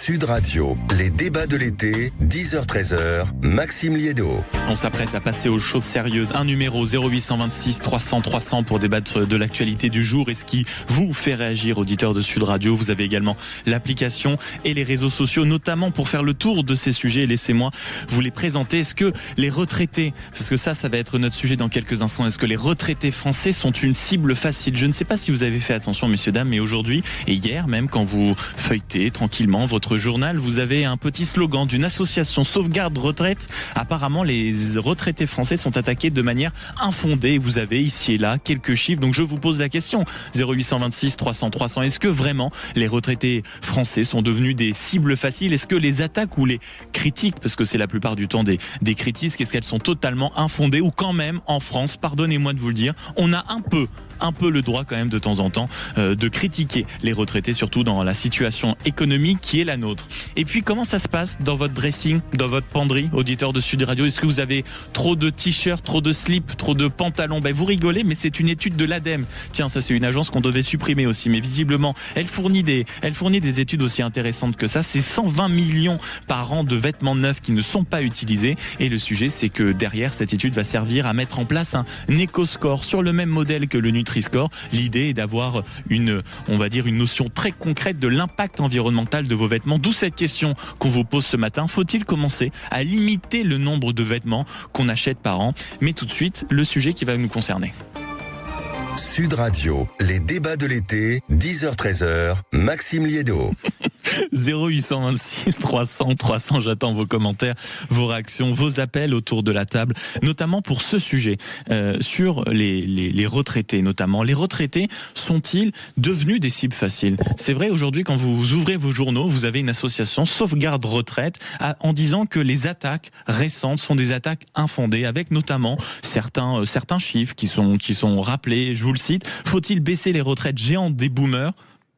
Sud Radio, les débats de l'été, 10h-13h, Maxime Liédo. On s'apprête à passer aux choses sérieuses. Un numéro 0826 300 300 pour débattre de l'actualité du jour et ce qui vous fait réagir, auditeurs de Sud Radio. Vous avez également l'application et les réseaux sociaux, notamment pour faire le tour de ces sujets. Laissez-moi vous les présenter. Est-ce que les retraités, parce que ça va être notre sujet dans quelques instants, est-ce que les retraités français sont une cible facile? Je ne sais pas si vous avez fait attention, messieurs, dames, mais aujourd'hui et hier même, quand vous feuilletez tranquillement votre journal, vous avez un petit slogan d'une association Sauvegarde Retraite. Apparemment, les retraités français sont attaqués de manière infondée. Vous avez ici et là quelques chiffres. Donc je vous pose la question, 0826 300 300, est-ce que vraiment les retraités français sont devenus des cibles faciles? Est-ce que les attaques ou les critiques, parce que c'est la plupart du temps des critiques, est-ce qu'elles sont totalement infondées, ou quand même en France, pardonnez-moi de vous le dire, on a un peu le droit quand même de temps en temps de critiquer les retraités, surtout dans la situation économique qui est la nôtre. Et puis comment ça se passe dans votre dressing, dans votre penderie, auditeur de Sud Radio? Est-ce que vous avez trop de t-shirts, trop de slips, trop de pantalons? Vous rigolez, mais c'est une étude de l'ADEME. Tiens, ça c'est une agence qu'on devait supprimer aussi, mais visiblement elle fournit des études aussi intéressantes que ça. C'est 120 millions par an de vêtements neufs qui ne sont pas utilisés, et le sujet c'est que derrière cette étude va servir à mettre en place un éco-score sur le même modèle que le Nutri-Score. L'idée est d'avoir une notion très concrète de l'impact environnemental de vos vêtements. D'où cette question qu'on vous pose ce matin. Faut-il commencer à limiter le nombre de vêtements qu'on achète par an? Mais tout de suite, le sujet qui va nous concerner. Sud Radio, les débats de l'été, 10h-13h, Maxime Liédo. 0826 300 300, j'attends vos commentaires, vos réactions, vos appels autour de la table, notamment pour ce sujet, sur les retraités notamment. Les retraités sont-ils devenus des cibles faciles? C'est vrai, aujourd'hui, quand vous ouvrez vos journaux, vous avez une association Sauvegarde Retraite en disant que les attaques récentes sont des attaques infondées, avec notamment certains chiffres qui sont rappelés. Je vous le cite: faut-il baisser les retraites géantes des boomers?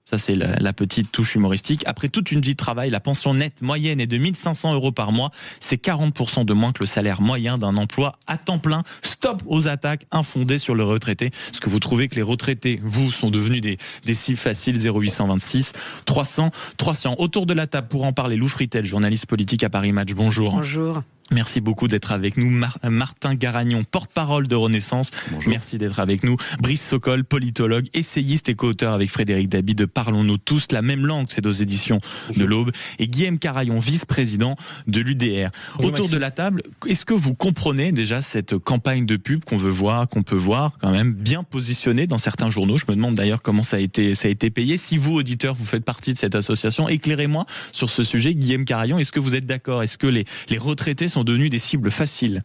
Ça, c'est la petite touche humoristique. Après toute une vie de travail, la pension nette moyenne est de 1 500 € par mois. C'est 40% de moins que le salaire moyen d'un emploi à temps plein. Stop aux attaques infondées sur le retraité. Est-ce que vous trouvez que les retraités, vous, sont devenus des cibles faciles? 0826 300 300. Autour de la table pour en parler, Lou Fritel, journaliste politique à Paris Match. Bonjour. Bonjour. Merci beaucoup d'être avec nous. Martin Garagnon, porte-parole de Renaissance. Bonjour. Merci d'être avec nous. Brice Sokol, politologue, essayiste et co-auteur avec Frédéric Dabi de Parlons-nous tous la même langue, c'est aux éditions de l'Aube. Et Guillaume Carayon, vice-président de l'UDR. Bonjour, autour de la table, est-ce que vous comprenez déjà cette campagne de pub qu'on peut voir quand même bien positionnée dans certains journaux? Je me demande d'ailleurs comment ça a été payé. Si vous, auditeurs, vous faites partie de cette association, éclairez-moi sur ce sujet. Guillaume Carayon, est-ce que vous êtes d'accord? Est-ce que les retraités sont devenus des cibles faciles?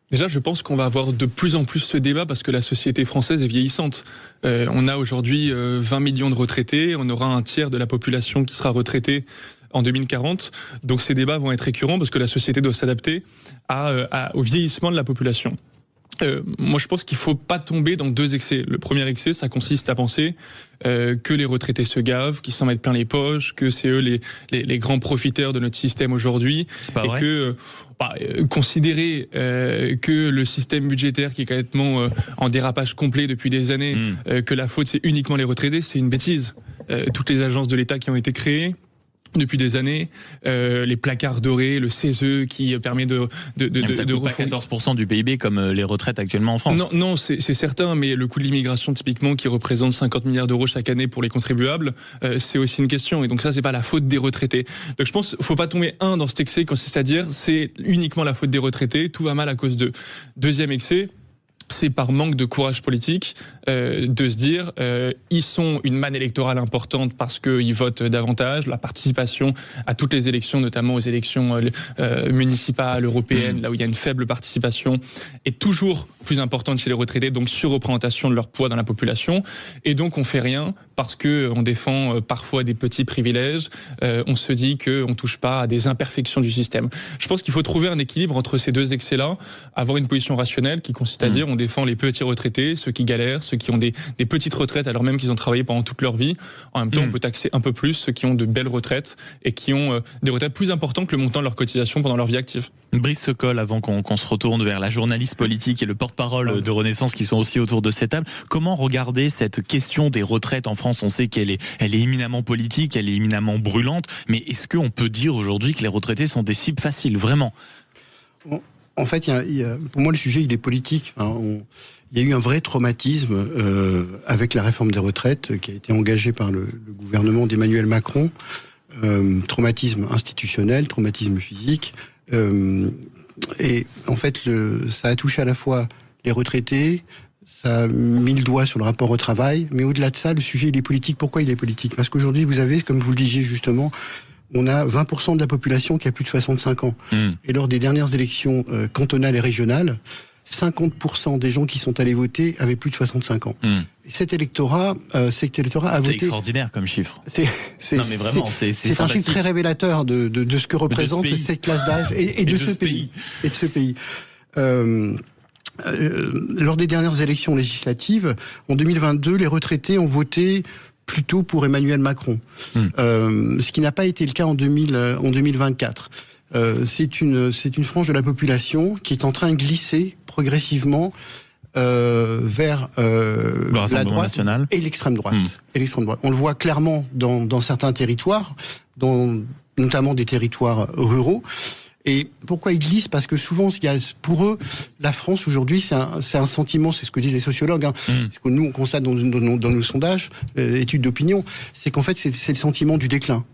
Déjà, je pense qu'on va avoir de plus en plus ce débat parce que la société française est vieillissante. On a aujourd'hui 20 millions de retraités, on aura un tiers de la population qui sera retraitée en 2040. Donc ces débats vont être récurrents parce que la société doit s'adapter au vieillissement de la population. Moi, je pense qu'il faut pas tomber dans deux excès. Le premier excès, ça consiste à penser que les retraités se gavent, qu'ils s'en mettent plein les poches, que c'est eux les grands profiteurs de notre système aujourd'hui. C'est pas vrai. Que considérer que le système budgétaire qui est complètement en dérapage complet depuis des années, que la faute c'est uniquement les retraités, c'est une bêtise. Toutes les agences de l'État qui ont été créées depuis des années, les placards dorés, le CESE qui permet de ça coûte pas 14% du PIB comme les retraites actuellement en France. Non, c'est certain, mais le coût de l'immigration typiquement qui représente 50 milliards d'euros chaque année pour les contribuables, c'est aussi une question. Et donc ça, c'est pas la faute des retraités. Donc je pense, faut pas tomber dans cet excès, consiste à dire c'est uniquement la faute des retraités, tout va mal à cause d'eux. Deuxième excès, c'est par manque de courage politique de se dire ils sont une manne électorale importante parce qu'ils votent davantage. La participation à toutes les élections, notamment aux élections municipales, européennes, là où il y a une faible participation, est toujours plus importante chez les retraités, donc surreprésentation de leur poids dans la population. Et donc on fait rien parce que on défend parfois des petits privilèges. On se dit qu'on touche pas à des imperfections du système. Je pense qu'il faut trouver un équilibre entre ces deux excès-là, avoir une position rationnelle qui consiste à dire on défend les petits retraités, ceux qui galèrent, ceux qui ont des petites retraites alors même qu'ils ont travaillé pendant toute leur vie. En même temps, on peut taxer un peu plus ceux qui ont de belles retraites et qui ont des retraites plus importantes que le montant de leur cotisation pendant leur vie active. Brice Sokol, avant qu'on se retourne vers la journaliste politique et le porte-parole de Renaissance qui sont aussi autour de cette table, comment regarder cette question des retraites en France? On sait qu'elle est éminemment politique, elle est éminemment brûlante, mais est-ce qu'on peut dire aujourd'hui que les retraités sont des cibles faciles, vraiment? En fait, pour moi, le sujet, il est politique. Il y a eu un vrai traumatisme avec la réforme des retraites qui a été engagée par le gouvernement d'Emmanuel Macron. Traumatisme institutionnel, traumatisme physique. Et en fait, ça a touché à la fois les retraités, ça a mis le doigt sur le rapport au travail, mais au-delà de ça, le sujet, il est politique. Pourquoi il est politique? Parce qu'aujourd'hui, vous avez, comme vous le disiez justement, on a 20% de la population qui a plus de 65 ans. Et lors des dernières élections cantonales et régionales, 50% des gens qui sont allés voter avaient plus de 65 ans. Et cet électorat a voté... C'est extraordinaire comme chiffre. C'est un chiffre très révélateur de ce que représente cette classe d'âge et de ce pays. Et de ce pays. Lors des dernières élections législatives, en 2022, les retraités ont voté plutôt pour Emmanuel Macron, ce qui n'a pas été le cas en 2024. C'est une frange de la population qui est en train de glisser progressivement vers la droite national et l'extrême droite. On le voit clairement dans certains territoires, notamment des territoires ruraux. Et pourquoi ils glissent? Parce que souvent, pour eux, la France aujourd'hui, c'est un sentiment, c'est ce que disent les sociologues, ce que nous on constate dans nos sondages, études d'opinion, c'est qu'en fait c'est le sentiment du déclin.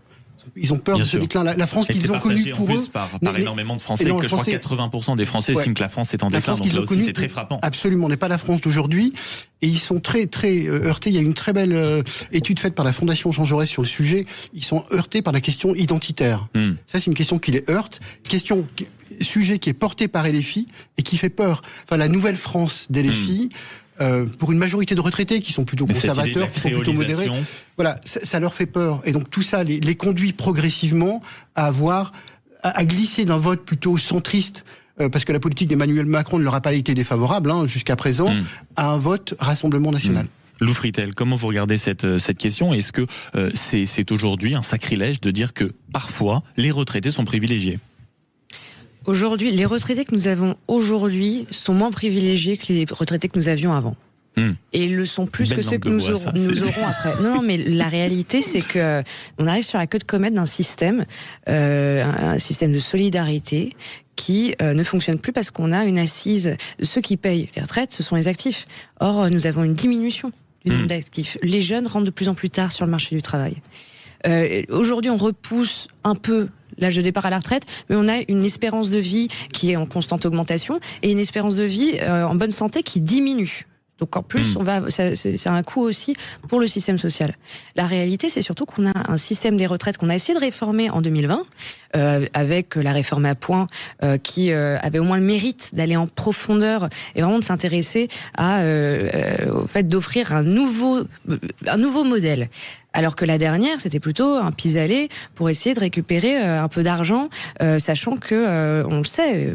Ils ont peur de ce déclin. La France qu'ils ont connue pour eux, par énormément de Français, que je crois 80% des Français estiment que la France est en déclin. Donc là aussi, c'est très frappant. Absolument, n'est pas la France d'aujourd'hui. Et ils sont très heurtés. Il y a une très belle étude faite par la Fondation Jean Jaurès sur le sujet. Ils sont heurtés par la question identitaire. Ça, c'est une question qui les heurte. Sujet qui est porté par LFI et qui fait peur. Enfin, la nouvelle France d'LFI. Pour une majorité de retraités qui sont plutôt conservateurs, qui sont plutôt modérés, voilà, ça leur fait peur. Et donc tout ça les conduit progressivement à glisser d'un vote plutôt centriste, parce que la politique d'Emmanuel Macron ne leur a pas été défavorable jusqu'à présent, à un vote Rassemblement National. Lou Fritel, comment vous regardez cette question? Est-ce que c'est aujourd'hui un sacrilège de dire que parfois les retraités sont privilégiés? Aujourd'hui, les retraités que nous avons aujourd'hui sont moins privilégiés que les retraités que nous avions avant. Et ils le sont plus que ceux que nous aurons après. Non, mais la réalité, c'est que on arrive sur la queue de comète d'un système, un système de solidarité qui ne fonctionne plus parce qu'on a une assise. Ceux qui payent les retraites, ce sont les actifs. Or, nous avons une diminution du nombre d'actifs. Les jeunes rentrent de plus en plus tard sur le marché du travail. Aujourd'hui, on repousse un peu l'âge de départ à la retraite, mais on a une espérance de vie qui est en constante augmentation et une espérance de vie en bonne santé qui diminue. Donc en plus, c'est un coût aussi pour le système social. La réalité, c'est surtout qu'on a un système des retraites qu'on a essayé de réformer en 2020, avec la réforme à points, qui avait au moins le mérite d'aller en profondeur et vraiment de s'intéresser au fait d'offrir un nouveau modèle. Alors que la dernière, c'était plutôt un pis-aller pour essayer de récupérer un peu d'argent, sachant que, on le sait,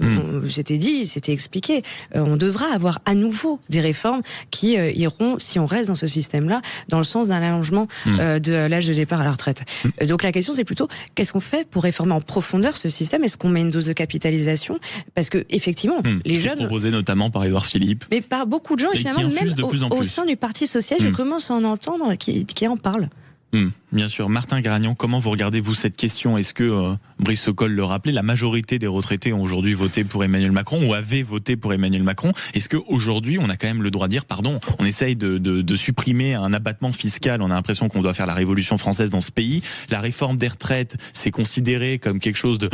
c'était dit, c'était expliqué, on devra avoir à nouveau des réformes qui iront, si on reste dans ce système-là, dans le sens d'un allongement de l'âge de départ à la retraite. Donc la question, c'est plutôt, qu'est-ce qu'on fait pour réformer en profondeur ce système? Est-ce qu'on met une dose de capitalisation? Parce que effectivement, les jeunes... proposé notamment par Édouard Philippe. Mais par beaucoup de gens, et finalement, même au sein du Parti Social, je commence à en entendre qui en parlent. Bien sûr. Martin Gragnon, comment vous regardez-vous cette question? Est-ce que, Brice Sokol le rappelait, la majorité des retraités ont aujourd'hui voté pour Emmanuel Macron ou avaient voté pour Emmanuel Macron? Est-ce qu'aujourd'hui, on a quand même le droit de dire, pardon, on essaye de supprimer un abattement fiscal, on a l'impression qu'on doit faire la révolution française dans ce pays. La réforme des retraites, c'est considéré comme quelque chose de...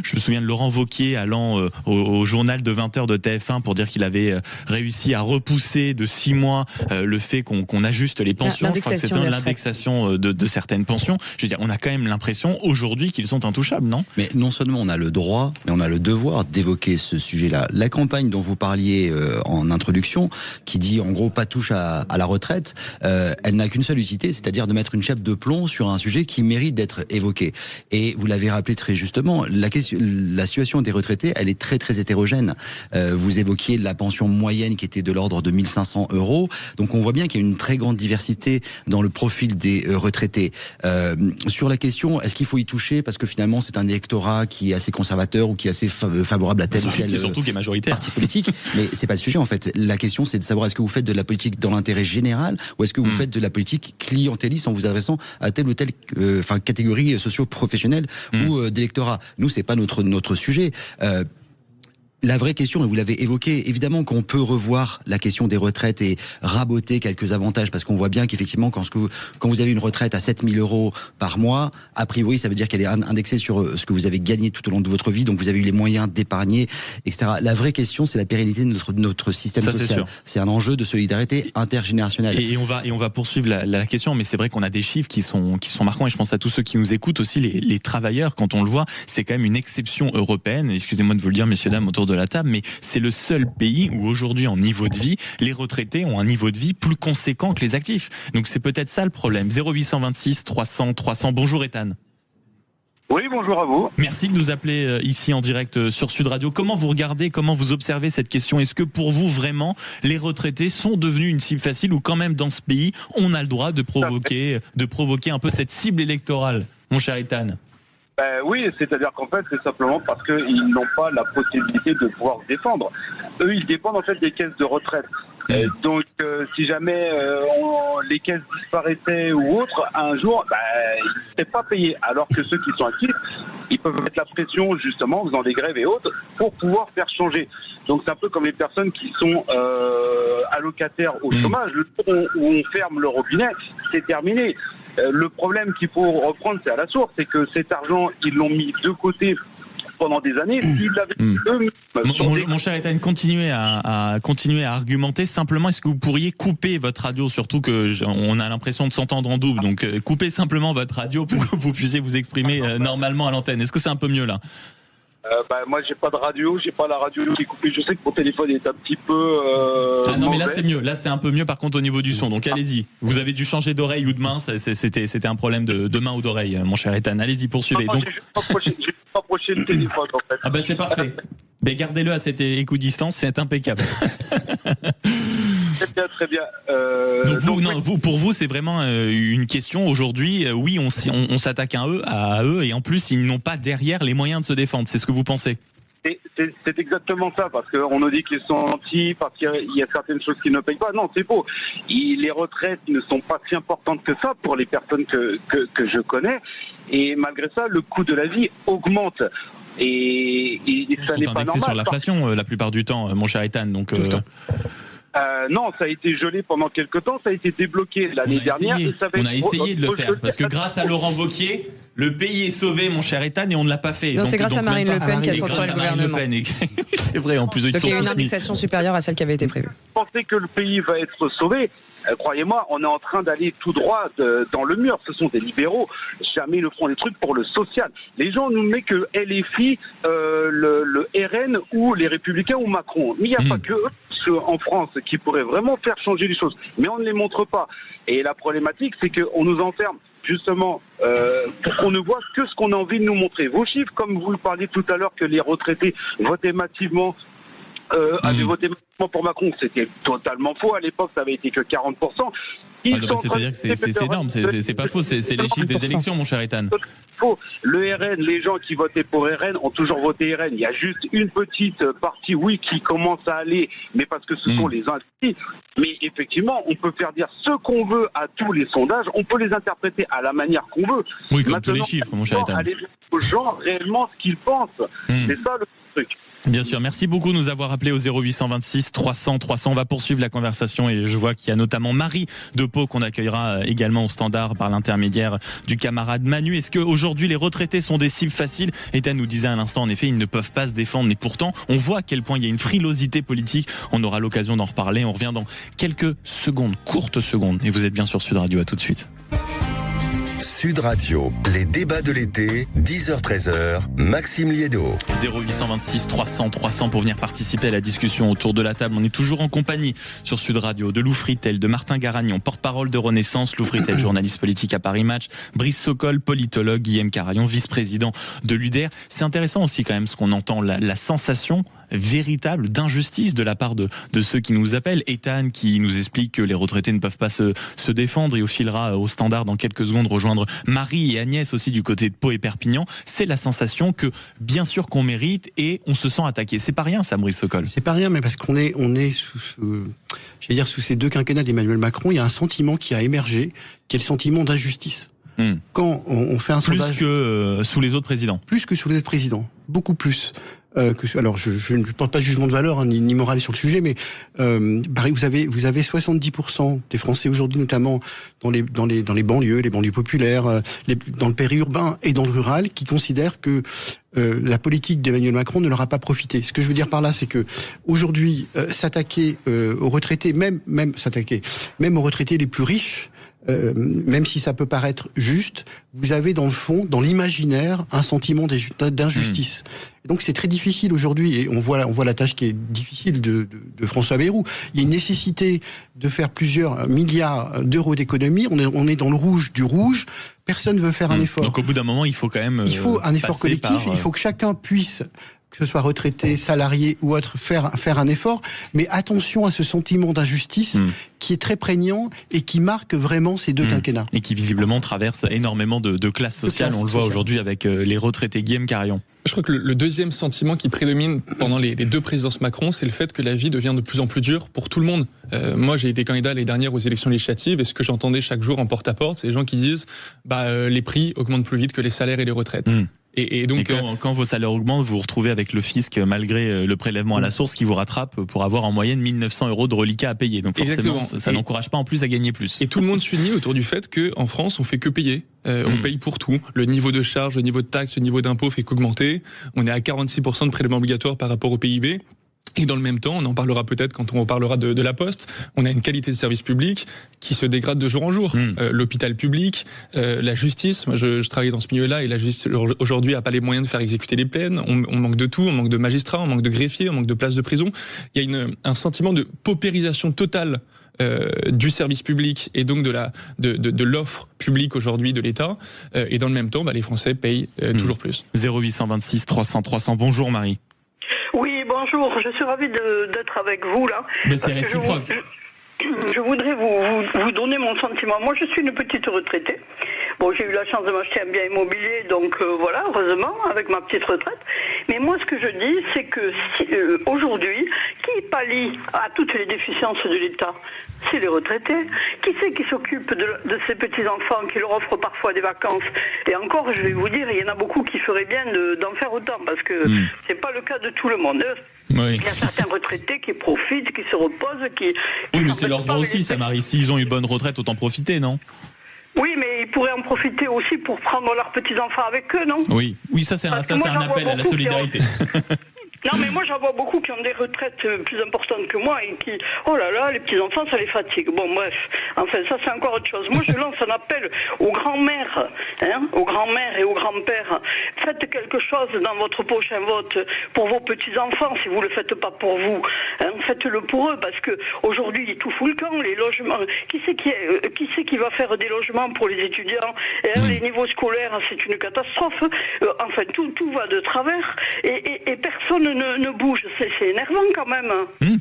Je me souviens de Laurent Wauquiez allant au journal de 20h de TF1 pour dire qu'il avait réussi à repousser de 6 mois le fait qu'on ajuste les pensions. Je crois que c'était l'indexation de certaines pensions. Je veux dire, on a quand même l'impression aujourd'hui qu'ils sont intouchables, non ? Mais non seulement on a le droit, mais on a le devoir d'évoquer ce sujet-là. La campagne dont vous parliez en introduction, qui dit en gros pas touche à la retraite, elle n'a qu'une seule utilité, c'est-à-dire de mettre une chape de plomb sur un sujet qui mérite d'être évoqué. Et vous l'avez rappelé très justement, la situation des retraités, elle est très très hétérogène. Vous évoquiez la pension moyenne qui était de l'ordre de 1 500 €. Donc on voit bien qu'il y a une très grande diversité dans le profil des retraités. Sur la question, est-ce qu'il faut y toucher parce que finalement c'est un électorat qui est assez conservateur ou qui est assez favorable à tel ou tel parti politique, mais c'est pas le sujet en fait. La question c'est de savoir est-ce que vous faites de la politique dans l'intérêt général ou est-ce que vous faites de la politique clientéliste en vous adressant à telle ou telle catégorie socio-professionnelle ou d'électorat. Nous c'est pas notre sujet. La vraie question, et vous l'avez évoqué, évidemment qu'on peut revoir la question des retraites et raboter quelques avantages, parce qu'on voit bien qu'effectivement, quand vous avez une retraite à 7 000 € par mois, a priori, ça veut dire qu'elle est indexée sur ce que vous avez gagné tout au long de votre vie, donc vous avez eu les moyens d'épargner, etc. La vraie question, c'est la pérennité de notre système social. C'est un enjeu de solidarité intergénérationnelle. Et on va poursuivre la question, mais c'est vrai qu'on a des chiffres qui sont marquants, et je pense à tous ceux qui nous écoutent aussi, les travailleurs, quand on le voit, c'est quand même une exception européenne, excusez-moi de vous le dire, messieurs, dames, autour de la table, mais c'est le seul pays où aujourd'hui en niveau de vie, les retraités ont un niveau de vie plus conséquent que les actifs. Donc c'est peut-être ça le problème. 0826 300 300. Bonjour Ethan. Oui, bonjour à vous. Merci de nous appeler ici en direct sur Sud Radio. Comment vous regardez, comment vous observez cette question ? Est-ce que pour vous vraiment les retraités sont devenus une cible facile ou quand même dans ce pays on a le droit de provoquer un peu cette cible électorale, mon cher Ethan ? Oui, c'est-à-dire qu'en fait, c'est simplement parce qu'ils n'ont pas la possibilité de pouvoir se défendre. Eux, ils dépendent en fait des caisses de retraite. Donc, si jamais les caisses disparaissaient ou autres, un jour, ils ne seraient pas payés. Alors que ceux qui sont actifs, ils peuvent mettre la pression justement en faisant des grèves et autres pour pouvoir faire changer. Donc, c'est un peu comme les personnes qui sont allocataires au chômage. Le jour où on ferme le robinet, c'est terminé. Le problème qu'il faut reprendre, c'est à la source, c'est que cet argent, ils l'ont mis de côté pendant des années. S'ils l'avaient mon cher Ethan, continuez à argumenter. Simplement, est-ce que vous pourriez couper votre radio, surtout que on a l'impression de s'entendre en double. Donc, coupez simplement votre radio pour que vous puissiez vous exprimer normalement à l'antenne. Est-ce que c'est un peu mieux là ? Moi j'ai pas de radio, j'ai pas la radio qui est coupée. Je sais que mon téléphone est un petit peu non mais là c'est mieux, là c'est un peu mieux par contre au niveau du son. Donc allez-y. Vous avez dû changer d'oreille ou de main, c'était un problème de main ou d'oreille, mon cher Ethan. Allez-y, poursuivez. Donc j'ai approché le téléphone en fait. Ah bah c'est parfait. Mais gardez-le à cette écoudistance, c'est impeccable. Très bien. Donc pour vous, c'est vraiment une question aujourd'hui. Oui, on s'attaque à eux, et en plus, ils n'ont pas derrière les moyens de se défendre. C'est ce que vous pensez ? C'est exactement ça, parce qu'on nous dit qu'ils sont anti, parce qu'il y a certaines choses qu'ils ne payent pas. Non, c'est faux. Les retraites ne sont pas si importantes que ça pour les personnes que je connais. Et malgré ça, le coût de la vie augmente. Et ça n'est pas normal. Sur l'inflation la plupart du temps, mon cher Ethan. Donc, non, ça a été gelé pendant quelques temps, ça a été débloqué l'année dernière. On a essayé de le faire, parce que grâce à Laurent Wauquiez, le pays est sauvé, mon cher Ethan, et on ne l'a pas fait. Non, c'est grâce à Marine Le Pen qui a censuré le gouvernement. C'est vrai, en plus de donc il y a une indexation supérieure à celle qui avait été prévue. Vous pensez que le pays va être sauvé ? Croyez-moi, on est en train d'aller tout droit dans le mur. Ce sont des libéraux. Jamais ils ne feront des trucs pour le social. Les gens nous mettent que LFI, le RN ou les Républicains ou Macron. Mais il n'y a pas que eux en France qui pourraient vraiment faire changer les choses. Mais on ne les montre pas. Et la problématique, c'est qu'on nous enferme justement pour qu'on ne voit que ce qu'on a envie de nous montrer. Vos chiffres, comme vous le parliez tout à l'heure, que les retraités votaient massivement avaient voté pour Macron, c'était totalement faux. À l'époque, ça avait été que 40%. C'est-à-dire que c'est énorme, c'est pas faux, c'est les chiffres des élections, mon cher Ethan. Faux. Le RN, les gens qui votaient pour RN ont toujours voté RN. Il y a juste une petite partie, oui, qui commence à aller, mais parce que ce sont les inscrits. Mais effectivement, on peut faire dire ce qu'on veut à tous les sondages, on peut les interpréter à la manière qu'on veut. Oui, comme tous les chiffres, mon cher Ethan. Aller aux gens réellement ce qu'ils pensent. C'est ça le truc. Bien sûr, merci beaucoup de nous avoir appelé au 0826 300 300. On va poursuivre la conversation et je vois qu'il y a notamment Marie de Pau qu'on accueillera également au standard par l'intermédiaire du camarade Manu. Est-ce qu'aujourd'hui les retraités sont des cibles faciles ? Ethan nous disait à l'instant, en effet, ils ne peuvent pas se défendre, mais pourtant on voit à quel point il y a une frilosité politique. On aura l'occasion d'en reparler. On revient dans quelques secondes, courtes secondes. Et vous êtes bien sur Sud Radio, à tout de suite. Sud Radio, les débats de l'été, 10h-13h, Maxime Liédo. 0826 300 300 pour venir participer à la discussion autour de la table. On est toujours en compagnie sur Sud Radio de Lou Fritel, de Martin Garagnon, porte-parole de Renaissance, Lou Fritel, journaliste politique à Paris Match, Brice Sokol, politologue, Guillaume Carayon, vice-président de l'UDER. C'est intéressant aussi quand même ce qu'on entend, la sensation véritable d'injustice de la part de ceux qui nous appellent. Ethan qui nous explique que les retraités ne peuvent pas se défendre. Il au filera au standard dans quelques secondes rejoindre Marie et Agnès aussi du côté de Pau et Perpignan. C'est la sensation que bien sûr qu'on mérite et on se sent attaqué. C'est pas rien ça, Brice Sokol. C'est pas rien, mais parce qu'on est sous ces deux quinquennats d'Emmanuel Macron, il y a un sentiment qui a émergé, qui est le sentiment d'injustice. Quand on fait un sondage... Plus que sous les autres présidents. Plus que sous les autres présidents. Beaucoup plus. Alors je ne porte pas de jugement de valeur ni moral sur le sujet, mais vous avez 70% des Français aujourd'hui, notamment dans les banlieues, les banlieues populaires, dans le périurbain et dans le rural, qui considèrent que la politique d'Emmanuel Macron ne leur a pas profité. Ce que je veux dire par là, c'est que aujourd'hui s'attaquer aux retraités, même aux retraités les plus riches. Même si ça peut paraître juste, vous avez dans le fond, dans l'imaginaire, un sentiment d'injustice. Donc c'est très difficile aujourd'hui, et on voit la tâche qui est difficile de François Bayrou. Il y a une nécessité de faire plusieurs milliards d'euros d'économies. On est dans le rouge du rouge. Personne ne veut faire un effort. Donc au bout d'un moment, il faut quand même. Il faut un effort collectif. Il faut que chacun puisse, que ce soit retraité, salarié ou autre, faire un effort. Mais attention à ce sentiment d'injustice qui est très prégnant et qui marque vraiment ces deux quinquennats. Et qui visiblement traverse énormément de classes sociales. On le voit aujourd'hui avec les retraités. Guillaume Carayon. Je crois que le deuxième sentiment qui prédomine pendant les deux présidences Macron, c'est le fait que la vie devient de plus en plus dure pour tout le monde. Moi, j'ai été candidat l'année dernière aux élections législatives, et ce que j'entendais chaque jour en porte-à-porte, c'est les gens qui disent les prix augmentent plus vite que les salaires et les retraites. Et donc, quand vos salaires augmentent, vous vous retrouvez avec le fisc, malgré le prélèvement à la source, qui vous rattrape pour avoir en moyenne 1 900 € de reliquat à payer. Donc forcément, ça n'encourage pas en plus à gagner plus. Et tout le monde s'unit autour du fait qu'en France, on fait que payer. On paye pour tout. Le niveau de charge, le niveau de taxes, le niveau d'impôt fait qu'augmenter. On est à 46% de prélèvement obligatoire par rapport au PIB. Et dans le même temps, on en parlera peut-être quand on parlera de la Poste, on a une qualité de service public qui se dégrade de jour en jour. L'hôpital public, la justice, moi je travaille dans ce milieu-là, et la justice aujourd'hui n'a pas les moyens de faire exécuter les peines. On manque de tout, on manque de magistrats, on manque de greffiers, on manque de places de prison. Il y a un sentiment de paupérisation totale du service public et donc de l'offre publique aujourd'hui de l'État, et dans le même temps les Français payent toujours plus. 0826 300 300. Bonjour Marie. Oui, bonjour, je suis ravie d'être avec vous là. Mais c'est réciproque. Je voudrais vous donner mon sentiment. Moi, je suis une petite retraitée. Bon, j'ai eu la chance de m'acheter un bien immobilier, donc voilà, heureusement, avec ma petite retraite. Mais moi, ce que je dis, c'est que aujourd'hui, qui pallie à toutes les déficiences de l'État ? C'est les retraités. Qui c'est qui s'occupe de ces petits-enfants, qui leur offrent parfois des vacances ? Et encore, je vais vous dire, il y en a beaucoup qui feraient bien d'en faire autant, parce que c'est pas le cas de tout le monde. Oui. Il y a certains retraités qui profitent, qui se reposent, qui oui, mais c'est leur droit aussi, ça, Marie. S'ils ont une bonne retraite, autant profiter, non ? Oui, mais ils pourraient en profiter aussi pour prendre leurs petits-enfants avec eux, non ? Oui, ça c'est un appel à la solidarité. Non, mais moi j'en vois beaucoup qui ont des retraites plus importantes que moi et qui, oh là là, les petits-enfants, ça les fatigue. Bon, bref, enfin, ça c'est encore autre chose. Moi je lance un appel aux grands-mères, aux grands-mères et aux grands-pères. Faites quelque chose dans votre prochain vote pour vos petits-enfants, si vous le faites pas pour vous. Faites-le pour eux, parce que aujourd'hui tout fout le camp, les logements. Qui c'est qui va faire des logements pour les étudiants ? Les niveaux scolaires, c'est une catastrophe. Enfin, tout va de travers et personne ne bouge, c'est énervant quand même.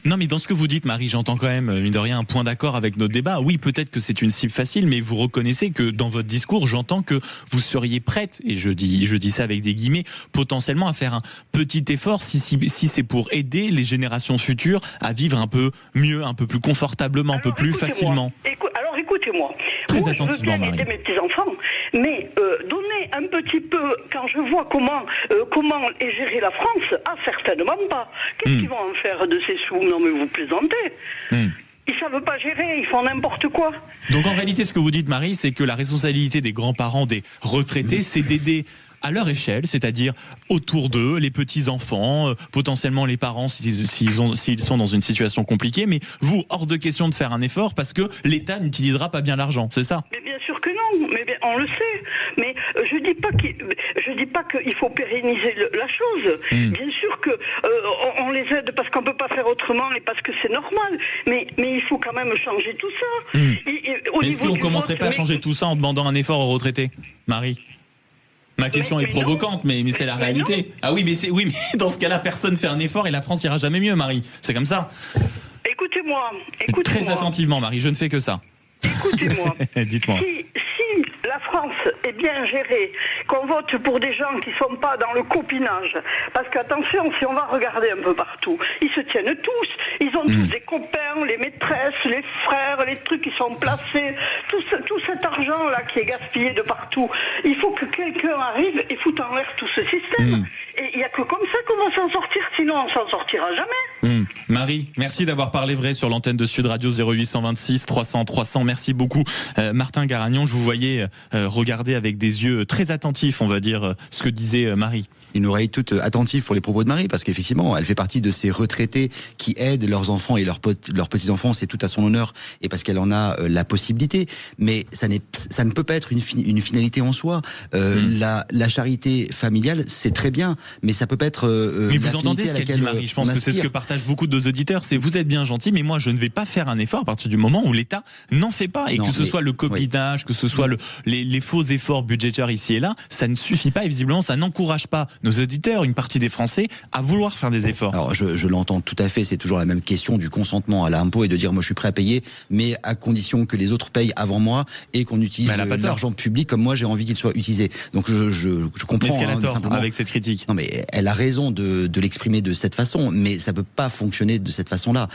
Non, mais dans ce que vous dites, Marie, j'entends quand même, mine de rien, un point d'accord avec notre débat. Oui, peut-être que c'est une cible facile, mais vous reconnaissez que dans votre discours, j'entends que vous seriez prête, et je dis ça avec des guillemets, potentiellement à faire un petit effort si c'est pour aider les générations futures à vivre un peu mieux, un peu plus confortablement, un peu plus facilement. Alors écoutez-moi. Très attentivement, Marie. Je veux bien aider mes petits-enfants, mais donner un petit peu, quand je vois comment est gérée la France, certainement pas. Qu'est-ce qu'ils vont en faire de ces sous ? Non mais vous plaisantez. Ils savent pas gérer, ils font n'importe quoi. Donc en réalité, ce que vous dites, Marie, c'est que la responsabilité des grands-parents, des retraités, c'est d'aider à leur échelle, c'est-à-dire autour d'eux, les petits-enfants, potentiellement les parents s'ils sont dans une situation compliquée, mais vous, hors de question de faire un effort parce que l'État n'utilisera pas bien l'argent, c'est ça ? Mais bien sûr que non, mais Mais bien, on le sait. Mais je dis pas qu'il faut pérenniser la chose. Bien sûr que on les aide parce qu'on peut pas faire autrement et parce que c'est normal. Mais il faut quand même changer tout ça. Est-ce qu'on commencerait pas à changer tout ça en demandant un effort aux retraités, Marie? Ma question est provocante, mais c'est la réalité. Non. Ah oui, mais dans ce cas-là, personne fait un effort et la France ira jamais mieux, Marie. C'est comme ça. Écoutez-moi. Très attentivement, Marie, je ne fais que ça. Écoutez-moi. Dites-moi. Si la France est bien gérée, qu'on vote pour des gens qui ne sont pas dans le copinage, parce qu'attention, si on va regarder un peu partout, ils se tiennent tous, ils ont tous des copains, les maîtresses, les frères, les trucs qui sont placés, tout cet argent-là qui est gaspillé de partout. Il faut que quelqu'un arrive et foute en l'air tout ce système. Et il n'y a que comme ça qu'on va s'en sortir, sinon on s'en sortira jamais. Marie, merci d'avoir parlé vrai sur l'antenne de Sud Radio 0826 300 300. Merci beaucoup. Martin Garagnon, je vous voyais regarder avec des yeux très attentifs, on va dire, ce que disait Marie. Une oreille toute attentive pour les propos de Marie, parce qu'effectivement, elle fait partie de ces retraités qui aident leurs enfants et leurs petits-enfants, c'est tout à son honneur, et parce qu'elle en a la possibilité. Mais ça ne peut pas être une finalité en soi. La charité familiale, c'est très bien, mais ça peut pas être mais vous entendez ce qu'elle dit, Marie? Je pense que c'est ce que partagent beaucoup de nos auditeurs, c'est vous êtes bien gentil, mais moi je ne vais pas faire un effort à partir du moment où l'État n'en fait pas. Et que ce soit le copinage, que ce soit les faux efforts budgétaires ici et là, ça ne suffit pas, et visiblement ça n'encourage pas nos auditeurs, une partie des Français, à vouloir faire des efforts. Alors je l'entends tout à fait, c'est toujours la même question du consentement à l'impôt et de dire moi je suis prêt à payer, mais à condition que les autres payent avant moi et qu'on utilise l'argent public comme moi j'ai envie qu'il soit utilisé. Donc je comprends. Mais est-ce qu'elle a tort avec cette critique? Non mais elle a raison de l'exprimer de cette façon, mais ça peut pas fonctionner de cette façon-là.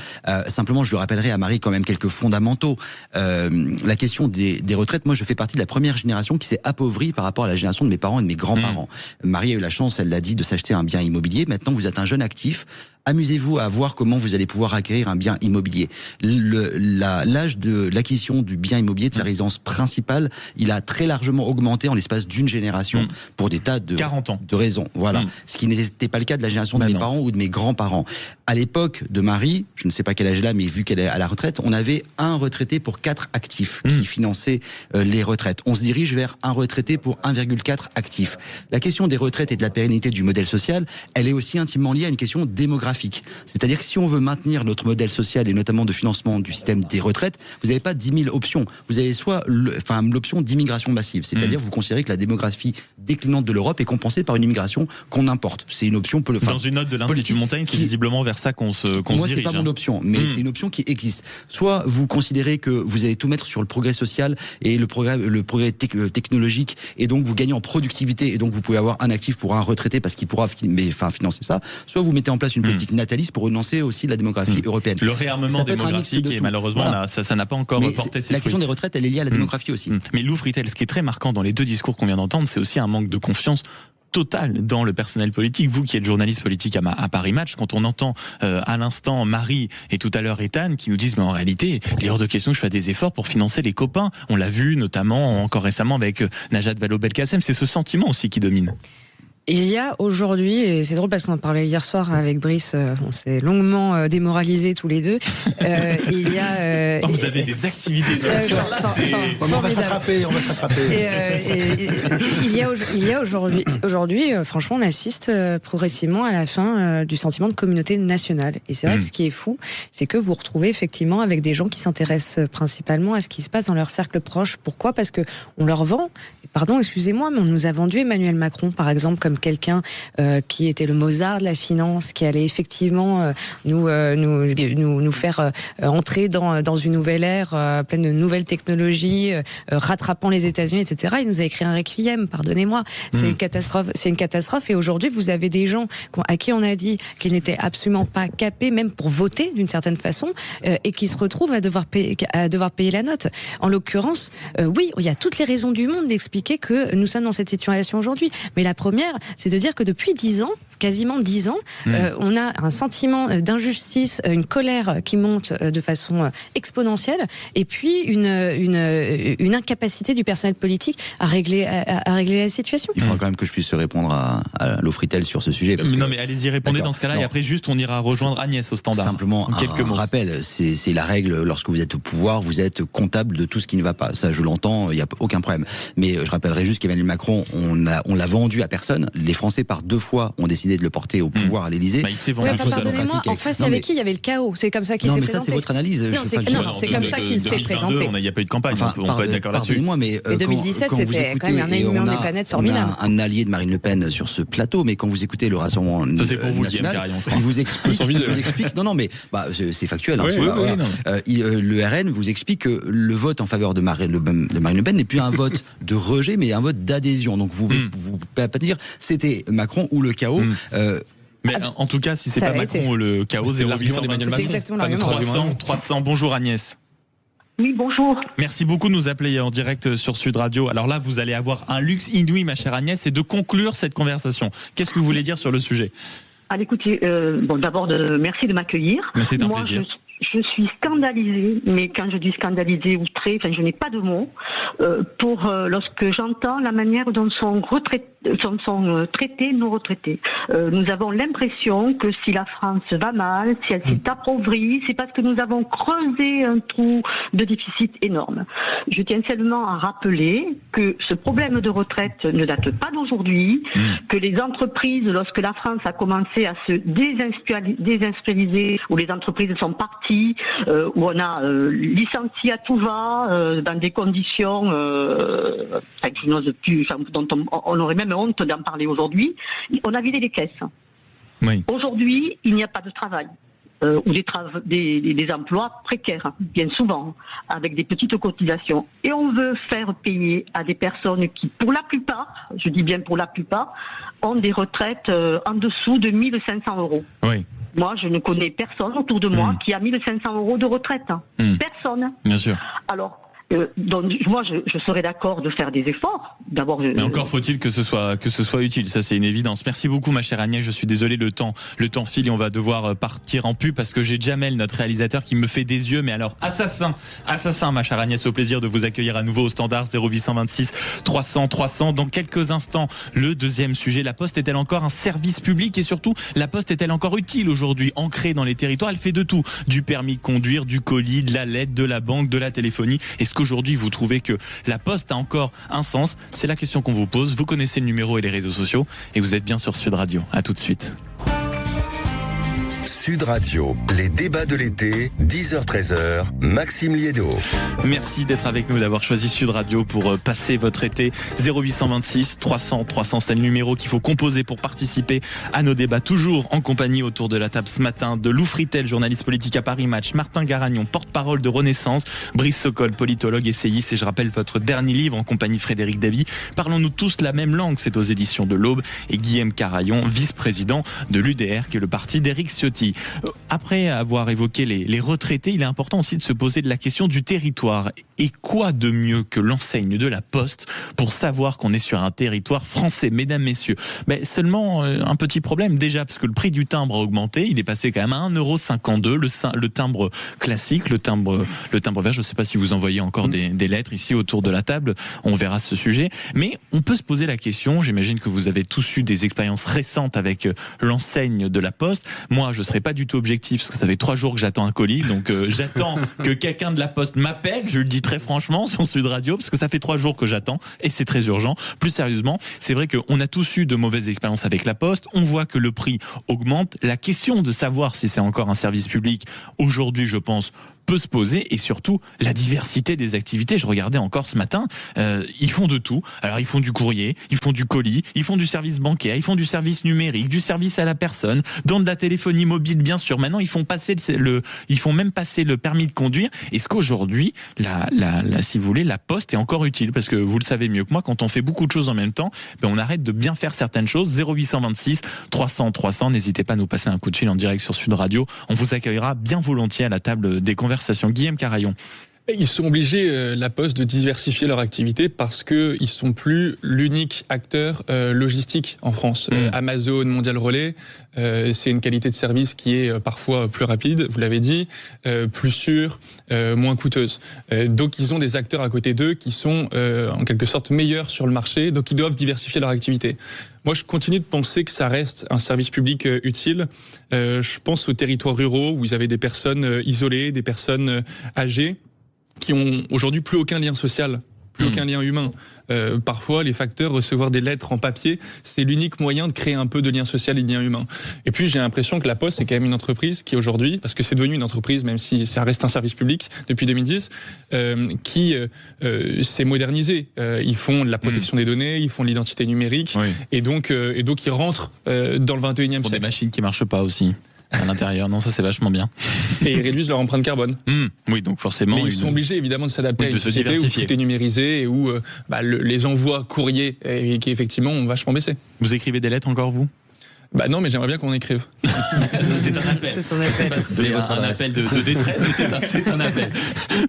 Simplement je lui rappellerai à Marie quand même quelques fondamentaux. La question des retraites, moi je fais partie de la première génération qui s'est appauvrie par rapport à la génération de mes parents et de mes grands-parents. Marie a eu la chance, elle l'a dit, de s'acheter un bien immobilier. Maintenant, vous êtes un jeune actif. Amusez-vous à voir comment vous allez pouvoir acquérir un bien immobilier. L'âge de l'acquisition du bien immobilier, de sa résidence principale, il a très largement augmenté en l'espace d'une génération pour des tas de 40 ans. De raisons. Voilà. Ce qui n'était pas le cas de la génération de mes parents ou de mes grands-parents. À l'époque de Marie, je ne sais pas quel âge elle a, mais vu qu'elle est à la retraite, on avait un retraité pour 4 actifs qui finançaient les retraites. On se dirige vers un retraité pour 1,4 actifs. La question des retraites et de la pérennité du modèle social, elle est aussi intimement liée à une question démographique. C'est-à-dire que si on veut maintenir notre modèle social et notamment de financement du système des retraites, vous n'avez pas 10 000 options. Vous avez soit l'option d'immigration massive, c'est-à-dire vous considérez que la démographie déclinante de l'Europe est compensée par une immigration qu'on importe. C'est une option dans une note de l'Institut Montaigne, c'est visiblement vers ça qu'on se dirige. Moi, c'est pas mon option, mais c'est une option qui existe. Soit vous considérez que vous allez tout mettre sur le progrès social et le progrès technologique, et donc vous gagnez en productivité, et donc vous pouvez avoir un actif pour un retraité parce qu'il pourra financer ça. Soit vous mettez en place une politique nataliste pour relancer aussi la démographie européenne. Le réarmement démographique, et malheureusement, ça n'a pas encore porté ses fruits. La question des retraites, elle est liée à la démographie aussi. Mais Lou Fritel, ce qui est très marquant dans les deux discours qu'on vient d'entendre, c'est aussi un manque de confiance total dans le personnel politique. Vous qui êtes journaliste politique à Paris Match, quand on entend à l'instant Marie et tout à l'heure Ethan qui nous disent mais en réalité il est hors de question que je fasse des efforts pour financer les copains. On l'a vu notamment encore récemment avec Najat Vallaud-Belkacem. C'est ce sentiment aussi qui domine. Il y a aujourd'hui, et c'est drôle parce qu'on en parlait hier soir avec Brice, on s'est longuement démoralisés tous les deux. Il y a. Vous avez des activités de nature. On va se rattraper. Il y a aujourd'hui, franchement, on assiste progressivement à la fin du sentiment de communauté nationale. Et c'est vrai que ce qui est fou, c'est que vous retrouvez effectivement avec des gens qui s'intéressent principalement à ce qui se passe dans leur cercle proche. Pourquoi ? Parce que on leur vend. Pardon, excusez-moi, mais on nous a vendu Emmanuel Macron, par exemple, comme quelqu'un qui était le Mozart de la finance, qui allait effectivement nous faire entrer dans une nouvelle ère pleine de nouvelles technologies, rattrapant les États-Unis, etc. Il nous a écrit un requiem, pardonnez-moi. C'est une catastrophe. Et aujourd'hui, vous avez des gens à qui on a dit qu'ils n'étaient absolument pas capés, même pour voter d'une certaine façon, et qui se retrouvent à devoir payer la note. En l'occurrence, oui, il y a toutes les raisons du monde d'expliquer que nous sommes dans cette situation aujourd'hui. Mais la première, c'est de dire que depuis 10 ans, quasiment 10 ans, on a un sentiment d'injustice, une colère qui monte de façon exponentielle, et puis une incapacité du personnel politique à régler la situation. Il faudra quand même que je puisse répondre à Lofritel sur ce sujet. Parce mais allez-y, répondez dans ce cas-là, et après juste on ira rejoindre Agnès au standard. Simplement un rappel, c'est la règle, lorsque vous êtes au pouvoir, vous êtes comptable de tout ce qui ne va pas. Ça, je l'entends, il n'y a aucun problème. Mais je rappellerai juste qu'Emmanuel Macron, on l'a vendu à personne. Les Français, par 2 fois, ont décidé de le porter au pouvoir à l'Élysée. Il s'est vendu. Pardonnez-moi, en face, avec qui il y avait le chaos. C'est comme ça qu'il s'est présenté. Non, mais ça, c'est votre analyse. C'est comme ça qu'il s'est présenté. Il n'y a pas eu de campagne, on peut être d'accord là-dessus. Mais 2017, c'était quand même un alignement des planètes formidable. On a un allié de Marine Le Pen sur ce plateau, mais quand vous écoutez le Rassemblement national, il vous explique. Non, mais c'est factuel. Le RN vous explique que le vote en faveur de Marine Le Pen n'est plus un vote de rejet, mais un vote d'adhésion. Donc vous ne pouvez pas dire c'était Macron ou le chaos. Mais en tout cas, si c'est pas Macron ou le chaos, 0800 d'Emmanuel Macron. 300. Bonjour Agnès. Oui, bonjour. Merci beaucoup de nous appeler en direct sur Sud Radio. Alors là, vous allez avoir un luxe inouï, ma chère Agnès, c'est de conclure cette conversation. Qu'est-ce que vous voulez dire sur le sujet ? Écoutez, d'abord, merci de m'accueillir. Mais c'est un plaisir. Je suis scandalisée, mais quand je dis scandalisée, outrée, je n'ai pas de mots, lorsque j'entends la manière dont sont traités nos retraités. Nous avons l'impression que si la France va mal, si elle s'est appauvrie, c'est parce que nous avons creusé un trou de déficit énorme. Je tiens seulement à rappeler que ce problème de retraite ne date pas d'aujourd'hui, que les entreprises, lorsque la France a commencé à se désindustrialiser, où les entreprises sont parties, où on a licencié à tout va, dans des conditions que je n'ose plus, dont on aurait même honte d'en parler aujourd'hui, on a vidé les caisses. Oui. Aujourd'hui, il n'y a pas de travail. Ou des emplois précaires, bien souvent, avec des petites cotisations. Et on veut faire payer à des personnes qui, pour la plupart, je dis bien pour la plupart, ont des retraites en dessous de 1 500 euros. Oui. Moi, je ne connais personne autour de moi qui a 1 500 euros de retraite. Personne. Bien sûr. Alors, donc moi je serais d'accord de faire des efforts. D'abord, mais encore faut-il que ce soit utile, ça c'est une évidence. Merci beaucoup ma chère Agnès, je suis désolé, le temps file et on va devoir partir en pub parce que j'ai Jamel, notre réalisateur, qui me fait des yeux, mais alors assassin ma chère Agnès, au plaisir de vous accueillir à nouveau au standard 0826 300. Dans quelques instants, le deuxième sujet, la Poste est-elle encore un service public, et surtout la Poste est-elle encore utile aujourd'hui, ancrée dans les territoires? Elle fait de tout, du permis de conduire, du colis, de la lettre, de la banque, de la téléphonie. Est-ce qu'aujourd'hui vous trouvez que la Poste a encore un sens? C'est la question qu'on vous pose. Vous connaissez le numéro et les réseaux sociaux et vous êtes bien sur Sud Radio. À tout de suite. Sud Radio, les débats de l'été, 10h-13h, Maxime Liédo. Merci d'être avec nous, d'avoir choisi Sud Radio pour passer votre été. 0826 300, c'est le numéro qu'il faut composer pour participer à nos débats, toujours en compagnie autour de la table ce matin de Lou Fritel, journaliste politique à Paris Match, Martin Garagnon, porte-parole de Renaissance, Brice Sokol, politologue, essayiste, et je rappelle votre dernier livre en compagnie de Frédéric Davy, Parlons-nous tous la même langue, c'est aux éditions de l'Aube, et Guillaume Carayon, vice-président de l'UDR, qui est le parti d'Éric Ciotti. Après avoir évoqué les retraités, il est important aussi de se poser de la question du territoire. Et quoi de mieux que l'enseigne de la Poste pour savoir qu'on est sur un territoire français, mesdames, messieurs? Mais seulement un petit problème déjà, parce que le prix du timbre a augmenté, il est passé quand même à 1,52 €, le timbre classique, le timbre vert. Je ne sais pas si vous envoyez encore des lettres ici autour de la table, on verra ce sujet. Mais on peut se poser la question, j'imagine que vous avez tous eu des expériences récentes avec l'enseigne de la Poste. Moi, je ne serai pas du tout objectif, parce que ça fait 3 jours que j'attends un colis, donc j'attends que quelqu'un de la Poste m'appelle, je le dis très franchement sur Sud Radio, parce que ça fait 3 jours que j'attends et c'est très urgent. Plus sérieusement, c'est vrai qu'on a tous eu de mauvaises expériences avec la Poste, on voit que le prix augmente. La question de savoir si c'est encore un service public, aujourd'hui je pense, peut se poser, et surtout la diversité des activités. Je regardais encore ce matin, ils font de tout. Alors ils font du courrier, ils font du colis, ils font du service bancaire, ils font du service numérique, du service à la personne, dans de la téléphonie mobile bien sûr. Maintenant ils font même passer le permis de conduire. Est-ce qu'aujourd'hui, si vous voulez, la Poste est encore utile? Parce que vous le savez mieux que moi, quand on fait beaucoup de choses en même temps, on arrête de bien faire certaines choses. 0826 300, n'hésitez pas à nous passer un coup de fil en direct sur Sud Radio. On vous accueillera bien volontiers à la table des conversations. Guillaume Carayon, Ils sont obligés, la Poste, de diversifier leur activité parce qu'ils sont plus l'unique acteur logistique en France. Amazon, Mondial Relais, c'est une qualité de service qui est parfois plus rapide, vous l'avez dit, plus sûre, moins coûteuse. Donc ils ont des acteurs à côté d'eux qui sont en quelque sorte meilleurs sur le marché, donc ils doivent diversifier leur activité. Moi, je continue de penser que ça reste un service public utile. Je pense aux territoires ruraux où vous avez des personnes isolées, des personnes âgées, qui ont aujourd'hui plus aucun lien social, plus aucun lien humain. Parfois, les facteurs, recevoir des lettres en papier, c'est l'unique moyen de créer un peu de lien social et de lien humain. Et puis, j'ai l'impression que la Poste est quand même une entreprise qui aujourd'hui, parce que c'est devenu une entreprise, même si ça reste un service public depuis 2010, qui s'est modernisée. Ils font de la protection des données, ils font de l'identité numérique, et donc ils rentrent dans le 21e siècle. Pour des machines qui marchent pas aussi. À l'intérieur, non, ça c'est vachement bien. Et ils réduisent leur empreinte carbone. Oui, donc forcément. Mais ils sont obligés évidemment de s'adapter à une société où tout est numérisé et où les envois courriers qui effectivement ont vachement baissé. Vous écrivez des lettres encore, vous ? Non, mais j'aimerais bien qu'on écrive. C'est un appel. C'est ton appel. C'est un appel de détresse, mais c'est un appel.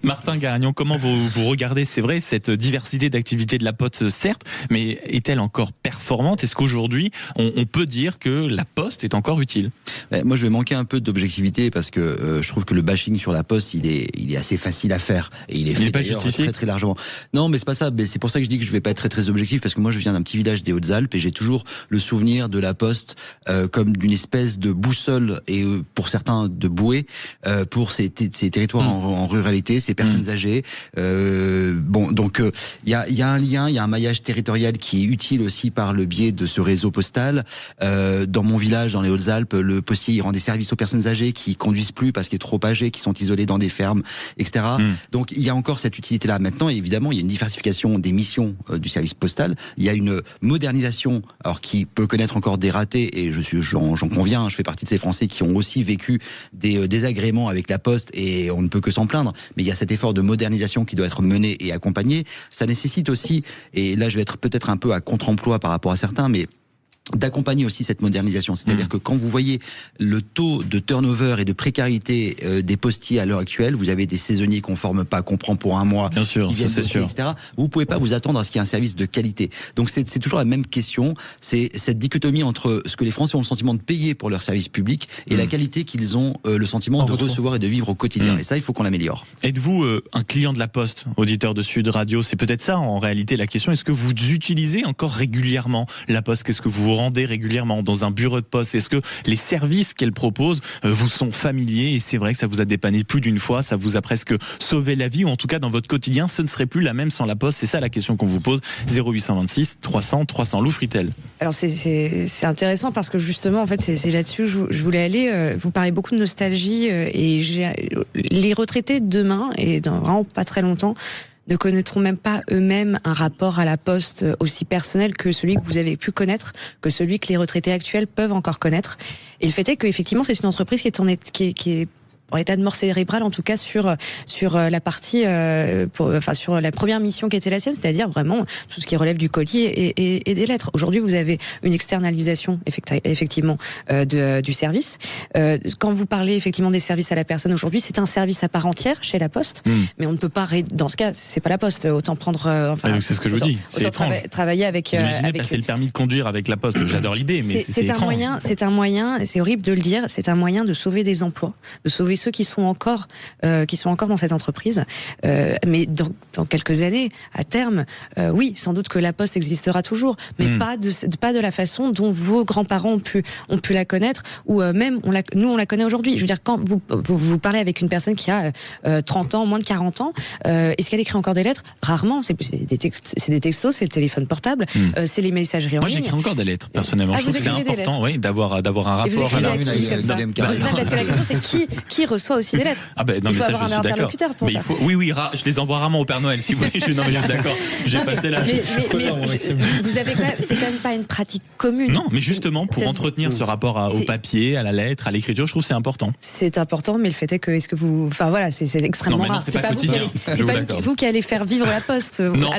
Martin Garagnon, comment vous regardez, c'est vrai, cette diversité d'activités de la Poste, certes, mais est-elle encore performante ? Est-ce qu'aujourd'hui, on peut dire que la Poste est encore utile ? Moi, je vais manquer un peu d'objectivité parce que je trouve que le bashing sur la Poste, il est assez facile à faire et il est fait d'ailleurs très très largement. Non, mais c'est pas ça. Mais c'est pour ça que je dis que je vais pas être très très objectif parce que moi, je viens d'un petit village des Hautes-Alpes et j'ai toujours le souvenir de la Poste comme d'une espèce de boussole et pour certains de bouée pour ces territoires en ruralité, ces personnes âgées. Donc il y a un lien, il y a un maillage territorial qui est utile aussi par le biais de ce réseau postal. Dans mon village, dans les Hautes-Alpes, le postier il rend des services aux personnes âgées qui conduisent plus parce qu'ils sont trop âgés, qui sont isolés dans des fermes, etc. Donc il y a encore cette utilité-là. Maintenant, évidemment, il y a une diversification des missions du service postal. Il y a une modernisation, alors qui peut connaître encore des ratés et j'en conviens, je fais partie de ces Français qui ont aussi vécu des désagréments avec la Poste et on ne peut que s'en plaindre, mais il y a cet effort de modernisation qui doit être mené et accompagné. Ça nécessite aussi, et là je vais être peut-être un peu à contre-emploi par rapport à certains, mais d'accompagner aussi cette modernisation. C'est-à-dire que quand vous voyez le taux de turnover et de précarité des postiers à l'heure actuelle, vous avez des saisonniers qu'on forme pas, qu'on prend pour un mois, bien sûr, qui viennent bosser, etc. Vous pouvez pas vous attendre à ce qu'il y ait un service de qualité. Donc c'est toujours la même question. C'est cette dichotomie entre ce que les Français ont le sentiment de payer pour leur service public et la qualité qu'ils ont le sentiment de recevoir et de vivre au quotidien. Et ça, il faut qu'on l'améliore. Êtes-vous un client de la Poste, auditeur de Sud Radio ? C'est peut-être ça en réalité la question. Est-ce que vous utilisez encore régulièrement la Poste ? Qu'est-ce que vous rendez régulièrement dans un bureau de poste? Est-ce que les services qu'elle propose vous sont familiers? Et c'est vrai que ça vous a dépanné plus d'une fois, ça vous a presque sauvé la vie, ou en tout cas dans votre quotidien, ce ne serait plus la même sans la Poste. C'est ça la question qu'on vous pose. 0826 300 300. Lou Fritel. Alors c'est intéressant parce que justement en fait c'est là-dessus je voulais aller. Vous parlez beaucoup de nostalgie et les retraités de demain et dans vraiment pas très longtemps ne connaîtront même pas eux-mêmes un rapport à la Poste aussi personnel que celui que vous avez pu connaître, que celui que les retraités actuels peuvent encore connaître. Et le fait est qu'effectivement, c'est une entreprise qui est en état de mort cérébrale, en tout cas sur la partie, sur la première mission qui était la sienne, c'est-à-dire vraiment tout ce qui relève du colis et des lettres. Aujourd'hui, vous avez une externalisation effectivement du service. Quand vous parlez effectivement des services à la personne aujourd'hui, c'est un service à part entière chez la Poste, mais on ne peut pas dans ce cas, c'est pas la Poste. Autant prendre, c'est ce que je vous dis. C'est étrange. Travailler avec. Imaginez passer le permis de conduire avec la Poste. J'adore l'idée, mais c'est étrange. C'est un moyen. C'est horrible de le dire. C'est un moyen de sauver des emplois, de sauver ceux qui sont encore dans cette entreprise, mais dans quelques années, à terme, oui, sans doute que la Poste existera toujours, mais pas de la façon dont vos grands-parents ont pu la connaître, ou même nous on la connaît aujourd'hui. Je veux dire, quand vous parlez avec une personne qui a 30 ans, moins de 40 ans, est-ce qu'elle écrit encore des lettres? Rarement. C'est des textos, c'est le téléphone portable, c'est les messageries en ligne. Moi, j'écris encore des lettres, personnellement. Je trouve que c'est important, oui, d'avoir un rapport. Parce que la question, c'est qui reçoit aussi des lettres. Il faut avoir un interlocuteur pour ça. Oui, je les envoie rarement au Père Noël, si vous voulez. Je suis d'accord. J'ai passé l'âge. Vous avez c'est quand même pas une pratique commune. Non, mais justement, pour entretenir ce rapport au papier, à la lettre, à l'écriture, je trouve que c'est important. C'est important, mais le fait est que, c'est extrêmement rare. C'est pas vous qui allez faire vivre la Poste. Non,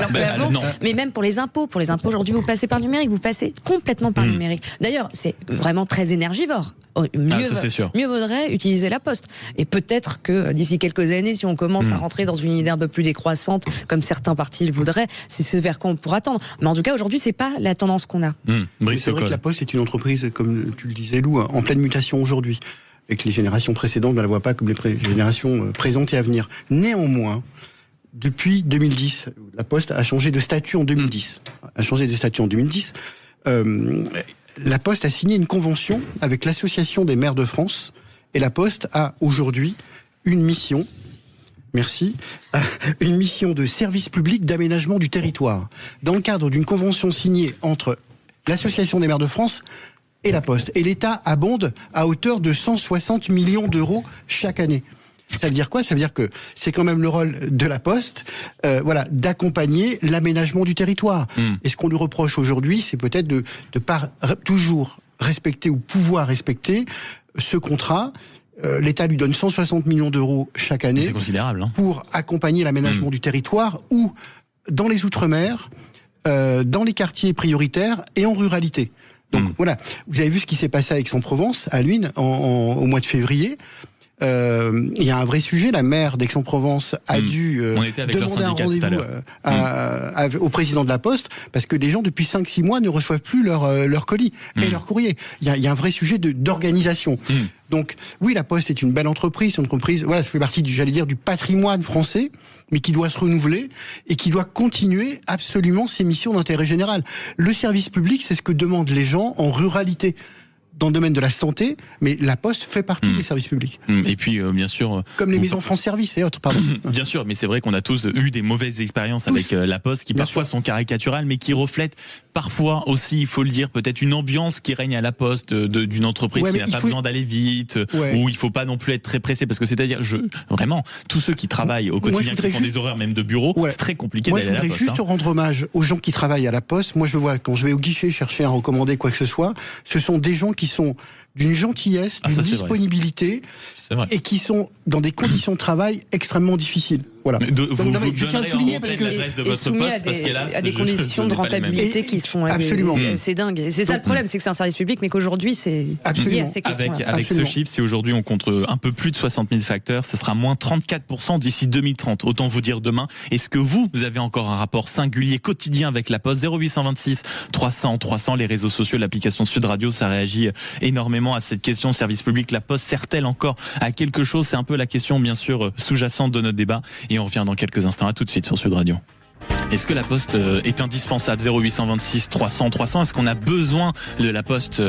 mais même pour les impôts aujourd'hui, vous passez par le numérique, vous passez complètement par le numérique. D'ailleurs, c'est vraiment très énergivore. Mieux vaudrait utiliser la Poste. Et peut-être que d'ici quelques années, si on commence à rentrer dans une idée un peu plus décroissante, comme certains partis le voudraient, c'est ce vers quoi on pourra tendre. Mais en tout cas, aujourd'hui, c'est pas la tendance qu'on a. C'est vrai que la Poste est une entreprise, comme tu le disais, Lou, en pleine mutation aujourd'hui. Et que les générations précédentes ne la voient pas comme les générations présentes et à venir. Néanmoins, depuis 2010, la Poste a changé de statut en 2010. La Poste a signé une convention avec l'Association des maires de France. Et la Poste a aujourd'hui une mission... une mission de service public d'aménagement du territoire. Dans le cadre d'une convention signée entre l'Association des maires de France et la Poste. Et l'État abonde à hauteur de 160 millions d'euros chaque année. Ça veut dire quoi ? Ça veut dire que c'est quand même le rôle de la Poste, d'accompagner l'aménagement du territoire. Et ce qu'on lui reproche aujourd'hui, c'est peut-être de pas toujours respecter ou pouvoir respecter ce contrat. L'État lui donne 160 millions d'euros chaque année. C'est considérable, hein, pour accompagner l'aménagement du territoire ou dans les Outre-mer, dans les quartiers prioritaires et en ruralité. Donc voilà, vous avez vu ce qui s'est passé à Aix-en-Provence, à Luynes, au mois de février. Il y a un vrai sujet. La maire d'Aix-en-Provence a dû demander un rendez-vous au président de la Poste parce que des gens depuis 5-6 mois ne reçoivent plus leur colis et leur courrier. Il y a un vrai sujet d'organisation. Donc oui, la Poste est une belle entreprise, voilà, ça fait partie du patrimoine français, mais qui doit se renouveler et qui doit continuer absolument ses missions d'intérêt général. Le service public, c'est ce que demandent les gens en ruralité. Dans le domaine de la santé, mais la Poste fait partie des services publics. Et puis, bien sûr... Comme les maisons France Service et autres, pardon. Bien sûr, mais c'est vrai qu'on a tous eu des mauvaises expériences avec la Poste, qui parfois sont caricaturales, mais qui reflètent parfois aussi, il faut le dire, peut-être une ambiance qui règne à la Poste d'une entreprise qui n'a pas besoin d'aller vite, où il ne faut pas non plus être très pressé, parce que c'est-à-dire, vraiment, tous ceux qui travaillent au quotidien, qui font des horaires même de bureau, c'est très compliqué d'aller à la Poste. Moi, je voudrais juste rendre hommage aux gens qui travaillent à la Poste. Moi, je le vois, quand je vais au guichet chercher à recommander quoi que ce soit, ce sont des gens qui sont d'une gentillesse, d'une disponibilité, et qui sont dans des conditions de travail extrêmement difficiles. Voilà. Je tiens à souligner parce que soumis à des conditions de rentabilité qui sont absolument. C'est dingue. Et c'est ça le problème, c'est que c'est un service public, mais qu'aujourd'hui c'est lié à ces questions-là. Avec ce chiffre, si aujourd'hui on compte un peu plus de 60 000 facteurs, ce sera moins 34% d'ici 2030. Autant vous dire demain. Est-ce que vous avez encore un rapport singulier quotidien avec la Poste? 0826 300 300, les réseaux sociaux, l'application Sud Radio, ça réagit énormément à cette question. Service public, la Poste sert-elle encore à quelque chose? C'est un peu la question, bien sûr, sous-jacente de notre débat. Et on revient dans quelques instants. À tout de suite sur Sud Radio. Est-ce que la Poste est indispensable? 0826 300 300. Est-ce qu'on a besoin de la Poste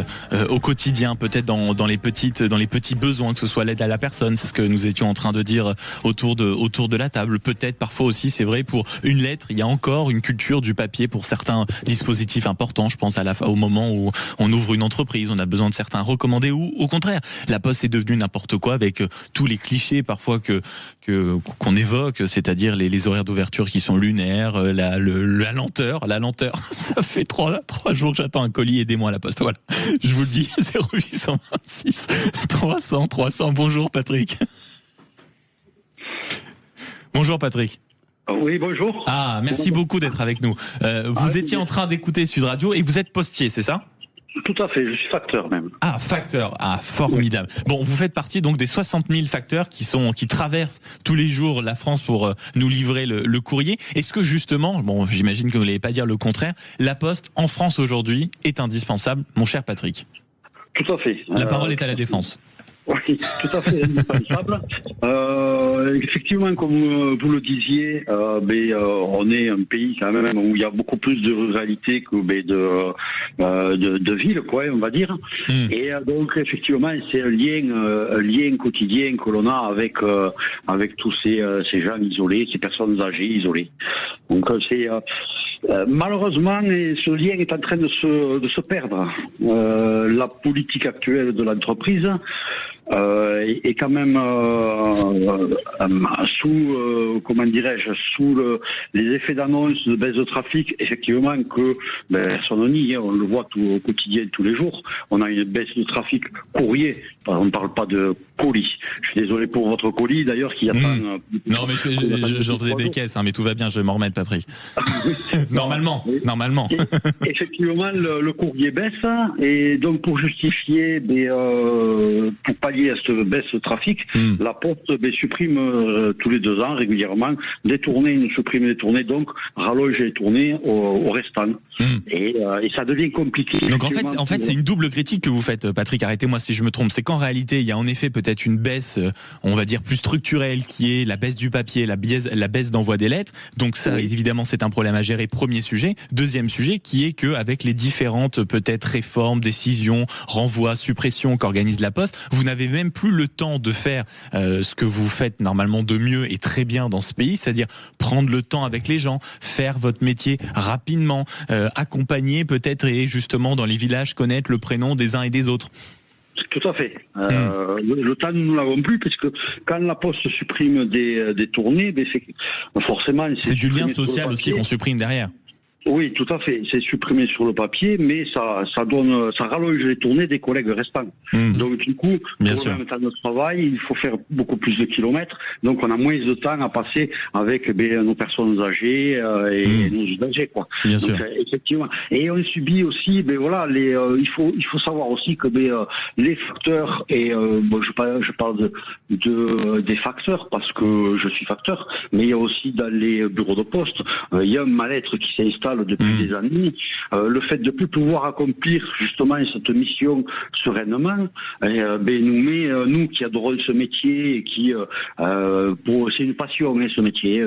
au quotidien, peut-être dans les petits besoins, que ce soit l'aide à la personne? C'est ce que nous étions en train de dire autour de la table. Peut-être parfois aussi, c'est vrai, pour une lettre, il y a encore une culture du papier pour certains dispositifs importants. Je pense au moment où on ouvre une entreprise, on a besoin de certains recommandés, ou au contraire, la Poste est devenue n'importe quoi avec tous les clichés parfois qu'on évoque, c'est-à-dire les horaires d'ouverture qui sont lunaires, la lenteur, ça fait 3 jours que j'attends un colis, aidez-moi à la Poste. Voilà, je vous le dis. 0826 300 300. Bonjour Patrick. Bonjour Patrick. Oui, bonjour. Merci beaucoup d'être avec nous. Vous étiez en train d'écouter Sud Radio et vous êtes postier, c'est ça? Tout à fait, je suis facteur même. Facteur, formidable. Oui. Bon, vous faites partie donc des 60 000 facteurs qui traversent tous les jours la France pour nous livrer le courrier. Est-ce que justement, j'imagine que vous n'allez pas dire le contraire, la Poste en France aujourd'hui est indispensable, mon cher Patrick? Tout à fait. La parole est à la Défense. Oui, tout à fait indispensable. Effectivement, comme vous le disiez, on est un pays quand même où il y a beaucoup plus de ruralité que de villes, quoi, on va dire. Et donc effectivement, c'est un lien quotidien que l'on a avec tous ces gens isolés, ces personnes âgées isolées. Donc c'est malheureusement, ce lien est en train de se perdre. La politique actuelle de l'entreprise est quand même sous les effets d'annonce de baisse de trafic, effectivement, que personne nie, on le voit au quotidien tous les jours. On a une baisse de trafic courrier, on ne parle pas de colis. Je suis désolé pour votre colis d'ailleurs qui attend. Non mais j'en faisais des caisses, mais tout va bien, je vais m'en remettre, Patrick. Normalement. Et, effectivement, le courrier baisse, et donc pour justifier, pour pallier pallier à cette baisse de trafic, la Poste supprime tous les 2 ans régulièrement des tournées, nous supprime des tournées, donc rallonge les tournées au restant. Et ça devient compliqué. Donc en fait, c'est une double critique que vous faites, Patrick, arrêtez-moi si je me trompe. C'est qu'en réalité, il y a en effet peut-être une baisse, on va dire plus structurelle, qui est la baisse du papier, la baisse d'envoi des lettres. Donc ça, évidemment, c'est un problème à gérer, premier sujet. Deuxième sujet, qui est qu'avec les différentes peut-être réformes, décisions, renvois, suppressions qu'organise la Poste, vous n'avez même plus le temps de faire ce que vous faites normalement de mieux et très bien dans ce pays, c'est-à-dire prendre le temps avec les gens, faire votre métier rapidement, accompagner peut-être et justement dans les villages connaître le prénom des uns et des autres. Tout à fait. Le temps, nous ne l'avons plus, puisque quand la Poste supprime des tournées, forcément... C'est du lien social aussi qu'on supprime derrière. Oui, tout à fait. C'est supprimé sur le papier, mais ça rallonge les tournées des collègues restants. Donc du coup, pour le même temps de travail, il faut faire beaucoup plus de kilomètres. Donc on a moins de temps à passer avec nos personnes âgées et nos usagers, quoi. Bien donc, sûr. Effectivement. Et on subit aussi, il faut savoir aussi que les facteurs et je parle des facteurs parce que je suis facteur, mais il y a aussi dans les bureaux de poste, il y a un mal-être qui s'installe depuis des années, le fait de ne plus pouvoir accomplir justement cette mission sereinement, nous met, nous qui adorons ce métier et qui, c'est une passion ce métier.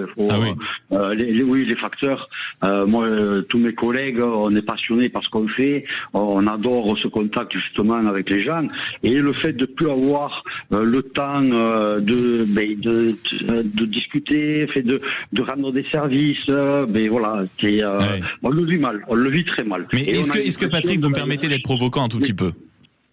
Les facteurs, moi, tous mes collègues, on est passionnés par ce qu'on fait, on adore ce contact justement avec les gens, et le fait de ne plus avoir le temps de discuter, fait de rendre des services, on le vit mal, on le vit très mal. Mais est-ce que Patrick, vous me permettez d'être provocant un tout petit peu ?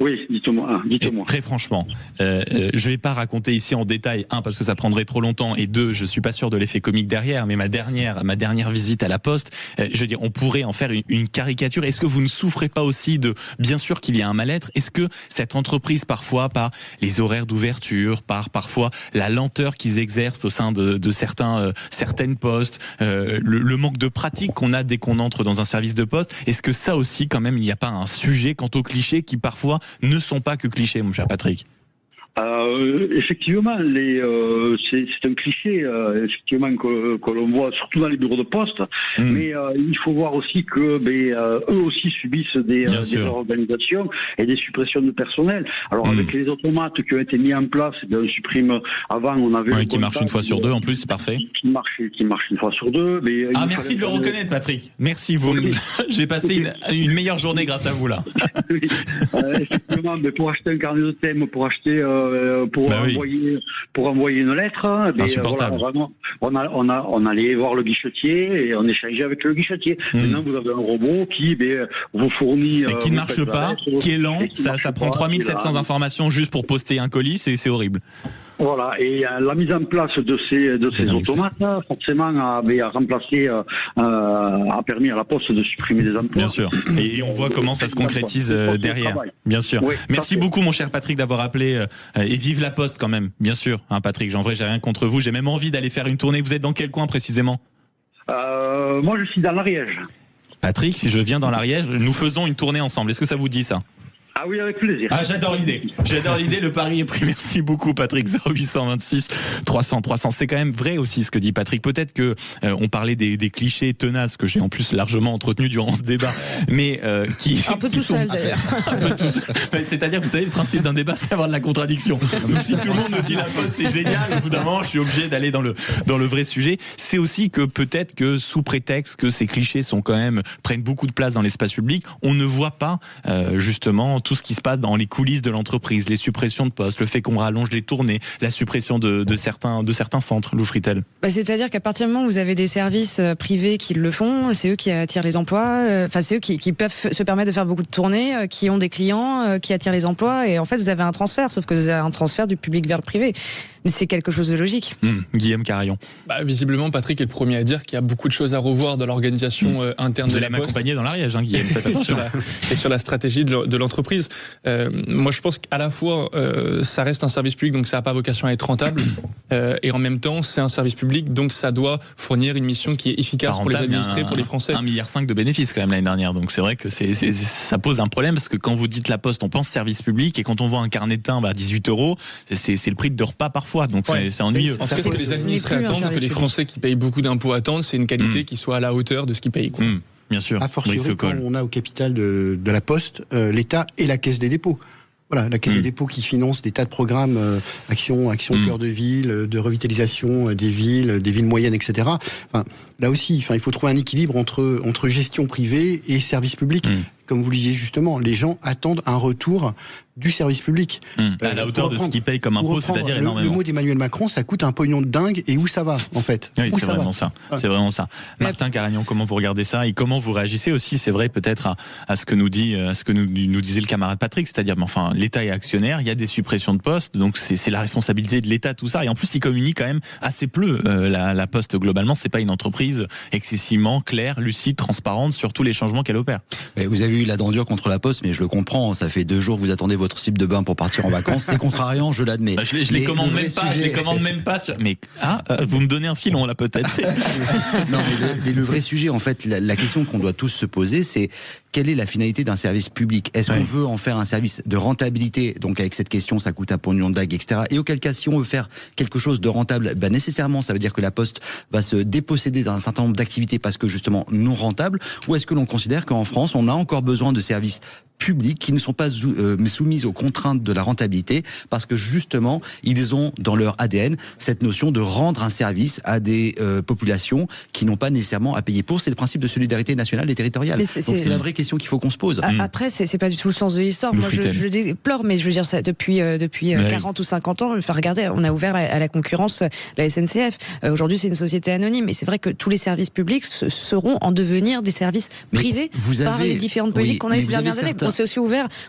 Oui, dites-moi. Très franchement, je vais pas raconter ici en détail, parce que ça prendrait trop longtemps, et deux, je suis pas sûr de l'effet comique derrière, mais ma dernière visite à la Poste, je veux dire, on pourrait en faire une caricature. Est-ce que vous ne souffrez pas aussi bien sûr qu'il y a un mal-être, est-ce que cette entreprise, parfois, par les horaires d'ouverture, par parfois la lenteur qu'ils exercent au sein de certaines postes, le manque de pratique qu'on a dès qu'on entre dans un service de poste, est-ce que ça aussi, quand même, il n'y a pas un sujet quant aux clichés qui parfois ne sont pas que clichés, mon cher Patrick? Effectivement, c'est un cliché effectivement que l'on voit surtout dans les bureaux de poste, mais il faut voir aussi que eux aussi subissent des réorganisations et des suppressions de personnel. Alors avec les automates qui ont été mis en place, on supprime. Avant on avait qui marche une fois sur deux en plus, c'est parfait. Qui marche une fois sur deux. Mais merci de le reconnaître, Patrick. Merci vous. J'ai passé une meilleure journée grâce à vous là. Effectivement, mais pour acheter un carnet de thème, pour acheter envoyer une lettre, on allait voir le guichetier et on échangeait avec le guichetier. Maintenant, vous avez un robot qui vous fournit... qui ne marche pas, qui est lent, ça prend 3700 informations juste pour poster un colis, c'est horrible. Voilà, et la mise en place de ces automates, forcément, a permis à la Poste de supprimer des emplois. Bien sûr, et on voit comment ça se concrétise derrière. Bien sûr. Oui, merci beaucoup, mon cher Patrick, d'avoir appelé, et vive la Poste quand même, bien sûr. Patrick, j'ai rien contre vous, j'ai même envie d'aller faire une tournée. Vous êtes dans quel coin précisément ? Moi, je suis dans l'Ariège. Patrick, si je viens dans l'Ariège, nous faisons une tournée ensemble. Est-ce que ça vous dit ça ? Ah oui, avec plaisir. J'adore l'idée. Le pari est pris. Merci beaucoup, Patrick. 0826 300 300. C'est quand même vrai aussi ce que dit Patrick. Peut-être que on parlait des clichés tenaces que j'ai en plus largement entretenu durant ce débat, mais un peu tout seul d'ailleurs. Un peu tout seul. C'est-à-dire que vous savez, le principe d'un débat, c'est avoir de la contradiction. Donc si tout le monde me dit la Poste, c'est génial. Au bout d'un moment, je suis obligé d'aller dans le vrai sujet. C'est aussi que peut-être que sous prétexte que ces clichés prennent beaucoup de place dans l'espace public, on ne voit pas justement tout ce qui se passe dans les coulisses de l'entreprise, les suppressions de postes, le fait qu'on rallonge les tournées, la suppression de certains centres, Lou Fritel. C'est-à-dire qu'à partir du moment où vous avez des services privés qui le font, c'est eux qui attirent les emplois, c'est eux qui peuvent se permettre de faire beaucoup de tournées, qui ont des clients, qui attirent les emplois, et en fait vous avez un transfert, sauf que vous avez un transfert du public vers le privé. Mais c'est quelque chose de logique. Guillaume Carayon. Visiblement, Patrick est le premier à dire qu'il y a beaucoup de choses à revoir dans l'organisation interne de la Poste. Vous allez m'accompagner dans l'Ariège, Guillaume, faites attention. Et sur la stratégie de l'entreprise. entreprises. Moi, je pense qu'à la fois, ça reste un service public, donc ça n'a pas vocation à être rentable, et en même temps, c'est un service public, donc ça doit fournir une mission qui est efficace pour les administrés, pour les Français. 1,5 milliard de bénéfices quand même l'année dernière, donc c'est vrai que ça pose un problème, parce que quand vous dites La Poste, on pense service public, et quand on voit un carnet de timbre à 18 €, c'est le prix de repas parfois, donc c'est ennuyeux. En fait, ce que les administrés attendent, ce que les Français qui payent beaucoup d'impôts attendent, c'est une qualité qui soit à la hauteur de ce qu'ils payent. Bien sûr. A fortiori, quand on a au capital de La Poste l'État et la Caisse des dépôts. Voilà, la Caisse des dépôts qui finance des tas de programmes, actions cœur de ville, de revitalisation des villes moyennes, etc. Enfin, là aussi, il faut trouver un équilibre entre gestion privée et service public. Comme vous le disiez justement, les gens attendent un retour du service public. À la hauteur de ce qu'ils payent comme impôt, c'est-à-dire énormément. Le mot d'Emmanuel Macron, ça coûte un pognon de dingue, et où ça va, en fait? Oui, c'est vraiment ça. C'est vraiment ça. Martin Caragnon, comment vous regardez ça et comment vous réagissez aussi, c'est vrai, peut-être à ce que nous disait le camarade Patrick, c'est-à-dire, enfin, l'État est actionnaire, il y a des suppressions de postes, donc c'est la responsabilité de l'État, tout ça. Et en plus, il communique quand même assez peu. La Poste, globalement, c'est pas une entreprise excessivement claire, lucide, transparente sur tous les changements qu'elle opère. Mais vous avez eu la dent dure contre la Poste, mais je le comprends. Ça fait 2 jours que vous attendez votre slip de bain pour partir en vacances. C'est contrariant, je l'admets. Je les commande même pas. Je les commande même pas. Mais vous me donnez un filon là peut-être. Non, mais le vrai sujet, en fait, la question qu'on doit tous se poser, c'est quelle est la finalité d'un service public? Est-ce qu'on veut en faire un service de rentabilité? Donc avec cette question, ça coûte un pognon de dingue, etc. Et auquel cas, si on veut faire quelque chose de rentable, nécessairement, ça veut dire que la Poste va se déposséder d'un certain nombre d'activités parce que justement non rentables. Ou est-ce que l'on considère qu'en France, on a encore besoin de services publics qui ne sont pas soumis aux contraintes de la rentabilité, parce que justement ils ont dans leur ADN cette notion de rendre un service à des populations qui n'ont pas nécessairement à payer pour. C'est le principe de solidarité nationale et territoriale. Donc c'est la vraie question qu'il faut qu'on se pose. Après, c'est pas du tout le sens de l'histoire. Moi, je le déplore, mais je veux dire ça depuis 40 ou 50 ans. Enfin, regardez, on a ouvert à la concurrence la SNCF. Aujourd'hui, c'est une société anonyme, et c'est vrai que tous les services publics seront en devenir des services privés par les différentes politiques qu'on a eu ces dernières années.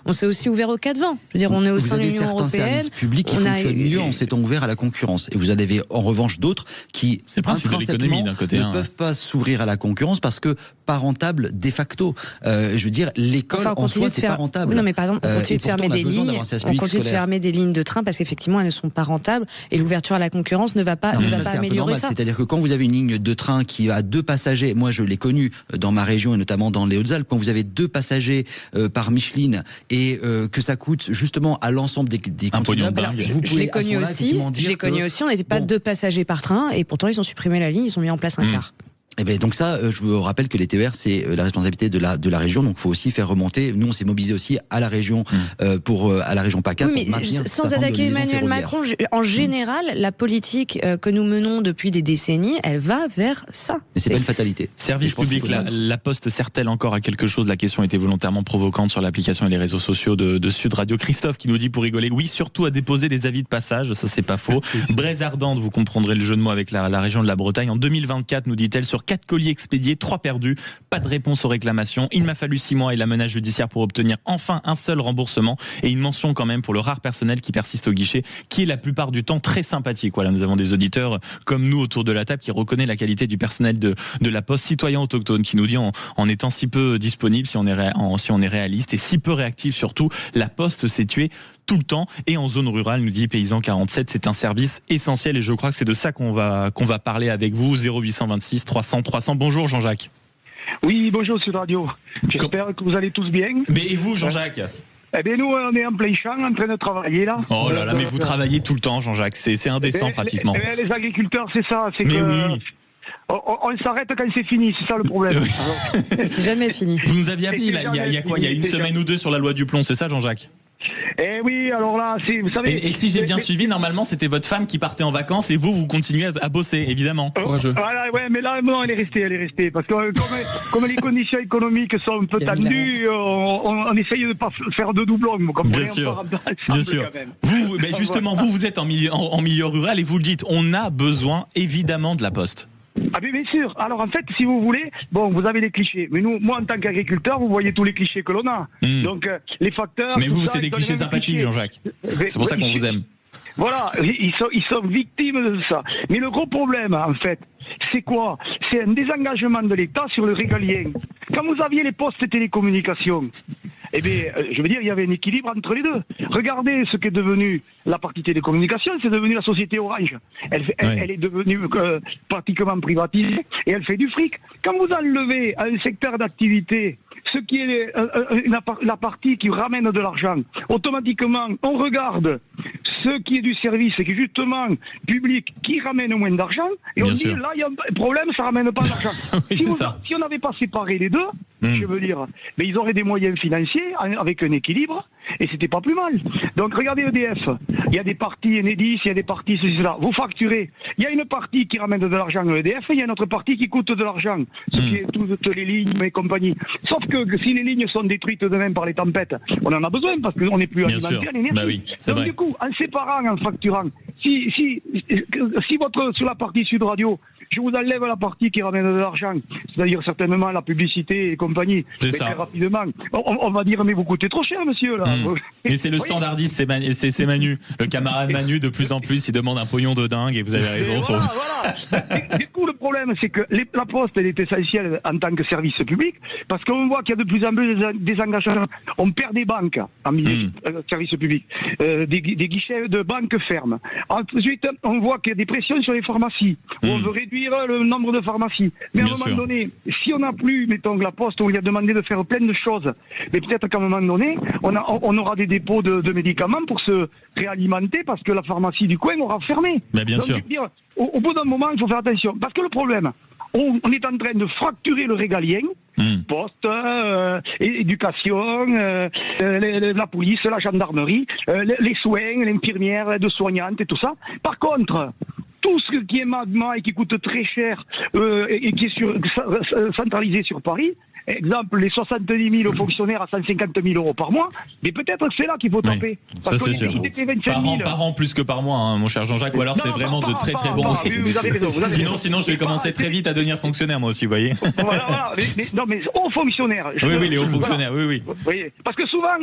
On s'est aussi ouvert au cas de vent. Je veux dire, on est au sein de l'Union européenne. Vous avez certains services publics qui fonctionnent mieux en s'étant ouverts à la concurrence. Et vous en avez en revanche d'autres qui, intrinsèquement, ne peuvent pas s'ouvrir à la concurrence parce que pas rentable de facto. Je veux dire, l'école en soi, c'est pas rentable. Oui, non, mais par exemple, on continue de fermer des lignes. On continue de fermer des lignes de train parce qu'effectivement, elles ne sont pas rentables. Et l'ouverture à la concurrence ne va pas améliorer ça. C'est-à-dire que quand vous avez une ligne de train qui a 2 passagers, moi je l'ai connu dans ma région et notamment dans les Hautes-Alpes, quand vous avez 2 passagers par Micheline et que ça coûte justement à l'ensemble des contribuables, je l'ai connu aussi. On n'était pas 2 passagers par train, et pourtant ils ont supprimé la ligne, ils ont mis en place un quart. Eh ben donc ça, je vous rappelle que les TER, c'est la responsabilité de la région, donc il faut aussi faire remonter. Nous, on s'est mobilisé aussi à la région à la région PACA. Oui, mais sans attaquer Emmanuel Macron, en général, la politique que nous menons depuis des décennies, elle va vers ça. Mais c'est pas une fatalité. Service public, la Poste sert-elle encore à quelque chose? La question était volontairement provocante sur l'application et les réseaux sociaux de Sud Radio. Christophe qui nous dit pour rigoler, oui, surtout à déposer des avis de passage, ça c'est pas faux. Braise Ardente, vous comprendrez le jeu de mots avec la région de la Bretagne. En 2024, nous dit-elle, sur 4 colis expédiés, 3 perdus, pas de réponse aux réclamations. Il m'a fallu 6 mois et la menace judiciaire pour obtenir enfin un seul remboursement, et une mention quand même pour le rare personnel qui persiste au guichet, qui est la plupart du temps très sympathique. Voilà, nous avons des auditeurs comme nous autour de la table qui reconnaît la qualité du personnel de la Poste. Citoyen autochtone qui nous dit en étant si peu disponible, si on est réaliste et si peu réactif surtout, la Poste s'est tuée tout le temps, et en zone rurale, nous dit Paysan 47, c'est un service essentiel, et je crois que c'est de ça qu'on va parler avec vous. 0826 300 300. Bonjour Jean-Jacques. Oui, bonjour Sud Radio. J'espère que vous allez tous bien. Mais et vous Jean-Jacques? Eh bien nous, on est en plein champ, en train de travailler là. Oh là là, mais vous travaillez tout le temps Jean-Jacques, c'est indécent pratiquement. Les agriculteurs, c'est ça, c'est mais que... Oui. On s'arrête quand c'est fini, c'est ça le problème. C'est jamais fini. Vous nous aviez appelé il y a quoi? Il y a une semaine ou 2 sur la loi du plomb, c'est ça Jean-Jacques? Eh oui, alors là, vous savez... Et si j'ai bien suivi, normalement, c'était votre femme qui partait en vacances et vous continuez à bosser, évidemment. Voilà, ouais, mais là, non, elle est restée. Parce que comme les conditions économiques sont un peu tendues, on essaye de ne pas faire de doublons. Bien sûr. Vous, mais justement, vous êtes en milieu rural et vous le dites, on a besoin évidemment de la Poste. Ah mais bien sûr. Alors en fait, si vous voulez, bon, vous avez les clichés. Mais moi, en tant qu'agriculteur, vous voyez tous les clichés que l'on a. Donc les facteurs. Mais vous, c'est des clichés sympathiques, Jean-Jacques. C'est pour ça qu'on vous aime. Voilà, ils sont victimes de ça. Mais le gros problème, en fait, c'est quoi? C'est un désengagement de l'État sur le régalien. Quand vous aviez les postes et télécommunications, eh bien, je veux dire, il y avait un équilibre entre les deux. Regardez ce qu'est devenu la partie télécommunications, c'est devenu la société Orange. Elle est devenue pratiquement privatisée et elle fait du fric. Quand vous enlevez à un secteur d'activité ce qui est la partie qui ramène de l'argent, automatiquement, on regarde ce qui est du service et qui est justement public, qui ramène moins d'argent, et on dit, là, il y a un problème, ça ramène pas d'argent. Si on n'avait pas séparé les deux, je veux dire, mais ils auraient des moyens financiers avec un équilibre, et c'était pas plus mal. Donc regardez EDF, il y a des parties Enedis, il y a des parties ceci, cela. Vous facturez, il y a une partie qui ramène de l'argent à EDF, et il y a une autre partie qui coûte de l'argent, ce qui est toutes les lignes et compagnie. Sauf que si les lignes sont détruites demain par les tempêtes, on en a besoin parce qu'on n'est plus alimenté à l'énergie. Bah oui, donc vrai. Du coup, en séparant, en facturant, si sur la partie Sud Radio, je vous enlève la partie qui ramène de l'argent, c'est-à-dire certainement la publicité et compagnie. C'est ça. Très rapidement, on va dire, mais vous coûtez trop cher, monsieur, là. Et c'est le standardiste, c'est Manu. Le camarade Manu, de plus en plus, il demande un pognon de dingue, et vous avez raison. Voilà. Du coup, le problème, c'est que la Poste, elle est essentielle en tant que service public, parce qu'on voit qu'il y a de plus en plus des engagements. On perd des banques en service public, des guichets de banques fermes. Ensuite, on voit qu'il y a des pressions sur les pharmacies, où on veut réduire le nombre de pharmacies. Mais à un moment donné, si on n'a plus, mettons, la Poste, où il a demandé de faire plein de choses, mais peut-être qu'à un moment donné, on aura des dépôts de médicaments pour se réalimenter, parce que la pharmacie du coin aura fermé. Mais bien sûr. Dire, au bout d'un moment, il faut faire attention. Parce que le problème, on est en train de fracturer le régalien, poste, éducation, la police, la gendarmerie, les soins, l'infirmière, les soignantes et tout ça. Par contre, tout ce qui est magma et qui coûte très cher et qui est centralisé sur Paris, exemple, les 70 000 fonctionnaires à 150 000 euros par mois, mais peut-être que c'est là qu'il faut taper. Parce ça, c'est sûr. Par an plus que par mois, hein, mon cher Jean-Jacques, ou alors c'est vraiment de très très bons. Sinon, je vais commencer très vite à devenir fonctionnaire, moi aussi, vous voyez. Voilà. Mais hauts fonctionnaires. Oui, les hauts fonctionnaires, oui. Parce que souvent,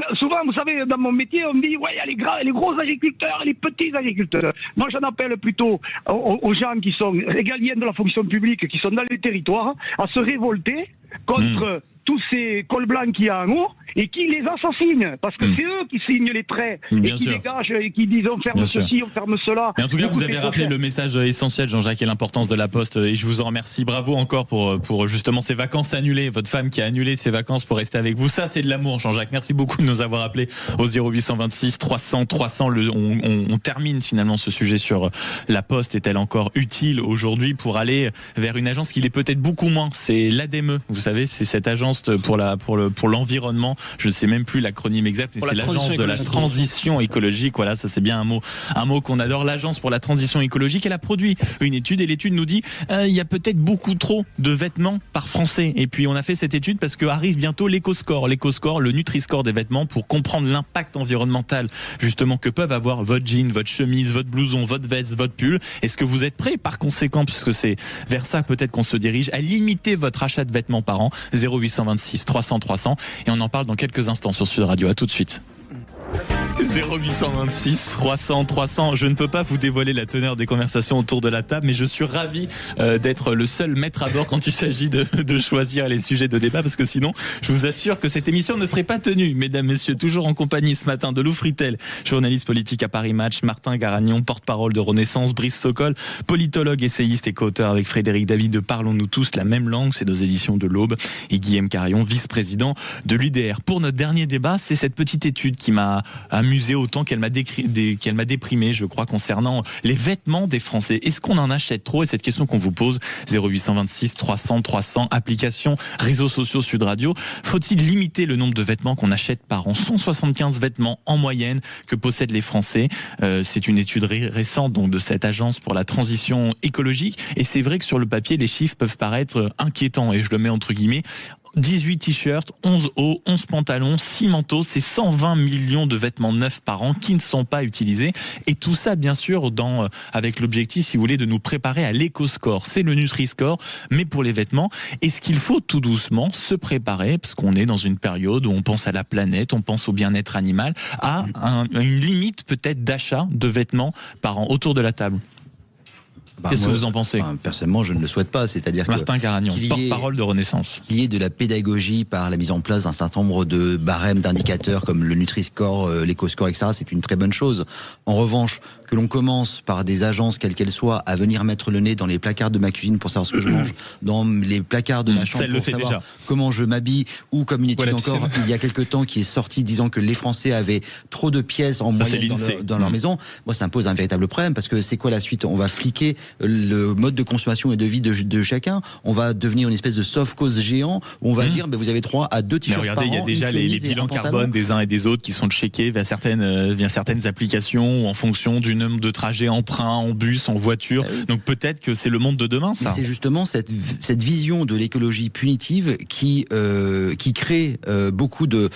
vous savez, dans mon métier, on me dit, ouais, il y a les gros agriculteurs et les petits agriculteurs. Moi, j'en appelle plutôt aux gens qui sont régaliens de la fonction publique, qui sont dans les territoires, à se révolter contre tous ces cols blancs qu'il y a en haut et qui les assassinent, parce que c'est eux qui signent les traits et qui dégagent et qui disent on ferme ceci, on ferme cela. Mais en tout cas, vous avez rappelé le message essentiel, Jean-Jacques, et l'importance de la Poste, et je vous en remercie. Bravo encore pour justement ces vacances annulées, votre femme qui a annulé ses vacances pour rester avec vous. Ça, c'est de l'amour, Jean-Jacques. Merci beaucoup de nous avoir appelés au 0826 300 300. On termine finalement ce sujet sur la Poste. Est-elle encore utile aujourd'hui pour aller vers une agence qui l'est peut-être beaucoup moins? C'est l'ADME, vous savez, c'est cette agence pour l'environnement. Je ne sais même plus l'acronyme exact, mais c'est l'agence de la transition écologique. Voilà, ça c'est bien un mot qu'on adore. L'agence pour la transition écologique, elle a produit une étude et l'étude nous dit il y a peut-être beaucoup trop de vêtements par Français. Et puis on a fait cette étude parce que arrive bientôt l'éco-score, le Nutri-Score des vêtements, pour comprendre l'impact environnemental justement que peuvent avoir votre jean, votre chemise, votre blouson, votre veste, votre pull. Est-ce que vous êtes prêts par conséquent, puisque c'est vers ça peut-être qu'on se dirige, à limiter votre achat de vêtements par an? 0826 300 300, et on en parle dans quelques instants sur Sud Radio. À tout de suite. 0826 300 300. Je ne peux pas vous dévoiler la teneur des conversations autour de la table, mais je suis ravi d'être le seul maître à bord quand il s'agit de choisir les sujets de débat, parce que sinon, je vous assure que cette émission ne serait pas tenue. Mesdames, messieurs, toujours en compagnie ce matin de Lou Fritel, journaliste politique à Paris Match, Martin Garagnon, porte-parole de Renaissance, Brice Sokol, politologue, essayiste et co-auteur avec Frédéric David de Parlons-nous tous la même langue, c'est nos éditions de l'Aube, et Guillaume Carion, vice-président de l'UDR. Pour notre dernier débat, c'est cette petite étude qui m'a amusé autant qu'elle m'a déprimé, je crois, concernant les vêtements des Français. Est-ce qu'on en achète trop? Et cette question qu'on vous pose, 0826 300 300, application, réseaux sociaux Sud Radio. Faut-il limiter le nombre de vêtements qu'on achète par an? 175 vêtements en moyenne que possèdent les Français. C'est une étude récente donc de cette agence pour la transition écologique. Et c'est vrai que sur le papier, les chiffres peuvent paraître inquiétants. Et je le mets entre guillemets. 18 t-shirts, 11 hauts, 11 pantalons, 6 manteaux, c'est 120 millions de vêtements neufs par an qui ne sont pas utilisés. Et tout ça, bien sûr, avec l'objectif, si vous voulez, de nous préparer à l'éco-score. C'est le Nutri-Score, mais pour les vêtements. Est-ce qu'il faut tout doucement se préparer, parce qu'on est dans une période où on pense à la planète, on pense au bien-être animal, à une limite peut-être d'achat de vêtements par an autour de la table? Qu'est-ce que vous en pensez? Personnellement, je ne le souhaite pas. C'est-à-dire Martin Caragnon, porte-parole de Renaissance. Qu'il y ait de la pédagogie par la mise en place d'un certain nombre de barèmes, d'indicateurs comme le Nutri-Score, l'Eco-Score, etc., c'est une très bonne chose. En revanche, que l'on commence par des agences, quelles qu'elles soient, à venir mettre le nez dans les placards de ma cuisine pour savoir ce que je mange, dans les placards de ma chambre pour savoir déjà comment je m'habille, ou comme une étude encore, il y a quelque temps, qui est sortie disant que les Français avaient trop de pièces en moyenne dans leur maison. Moi, ça me pose un véritable problème, parce que c'est quoi la suite? On va fliquer le mode de consommation et de vie de chacun. On va devenir une espèce de soft cause géant où on va dire vous avez 3 à 2 t-shirts par an. Regardez, il y a déjà les bilans carbone des uns et des autres qui sont checkés via certaines applications ou en fonction du nombre de trajets en train, en bus, en voiture. Donc peut-être que c'est le monde de demain, ça. C'est justement cette vision de l'écologie punitive qui crée beaucoup de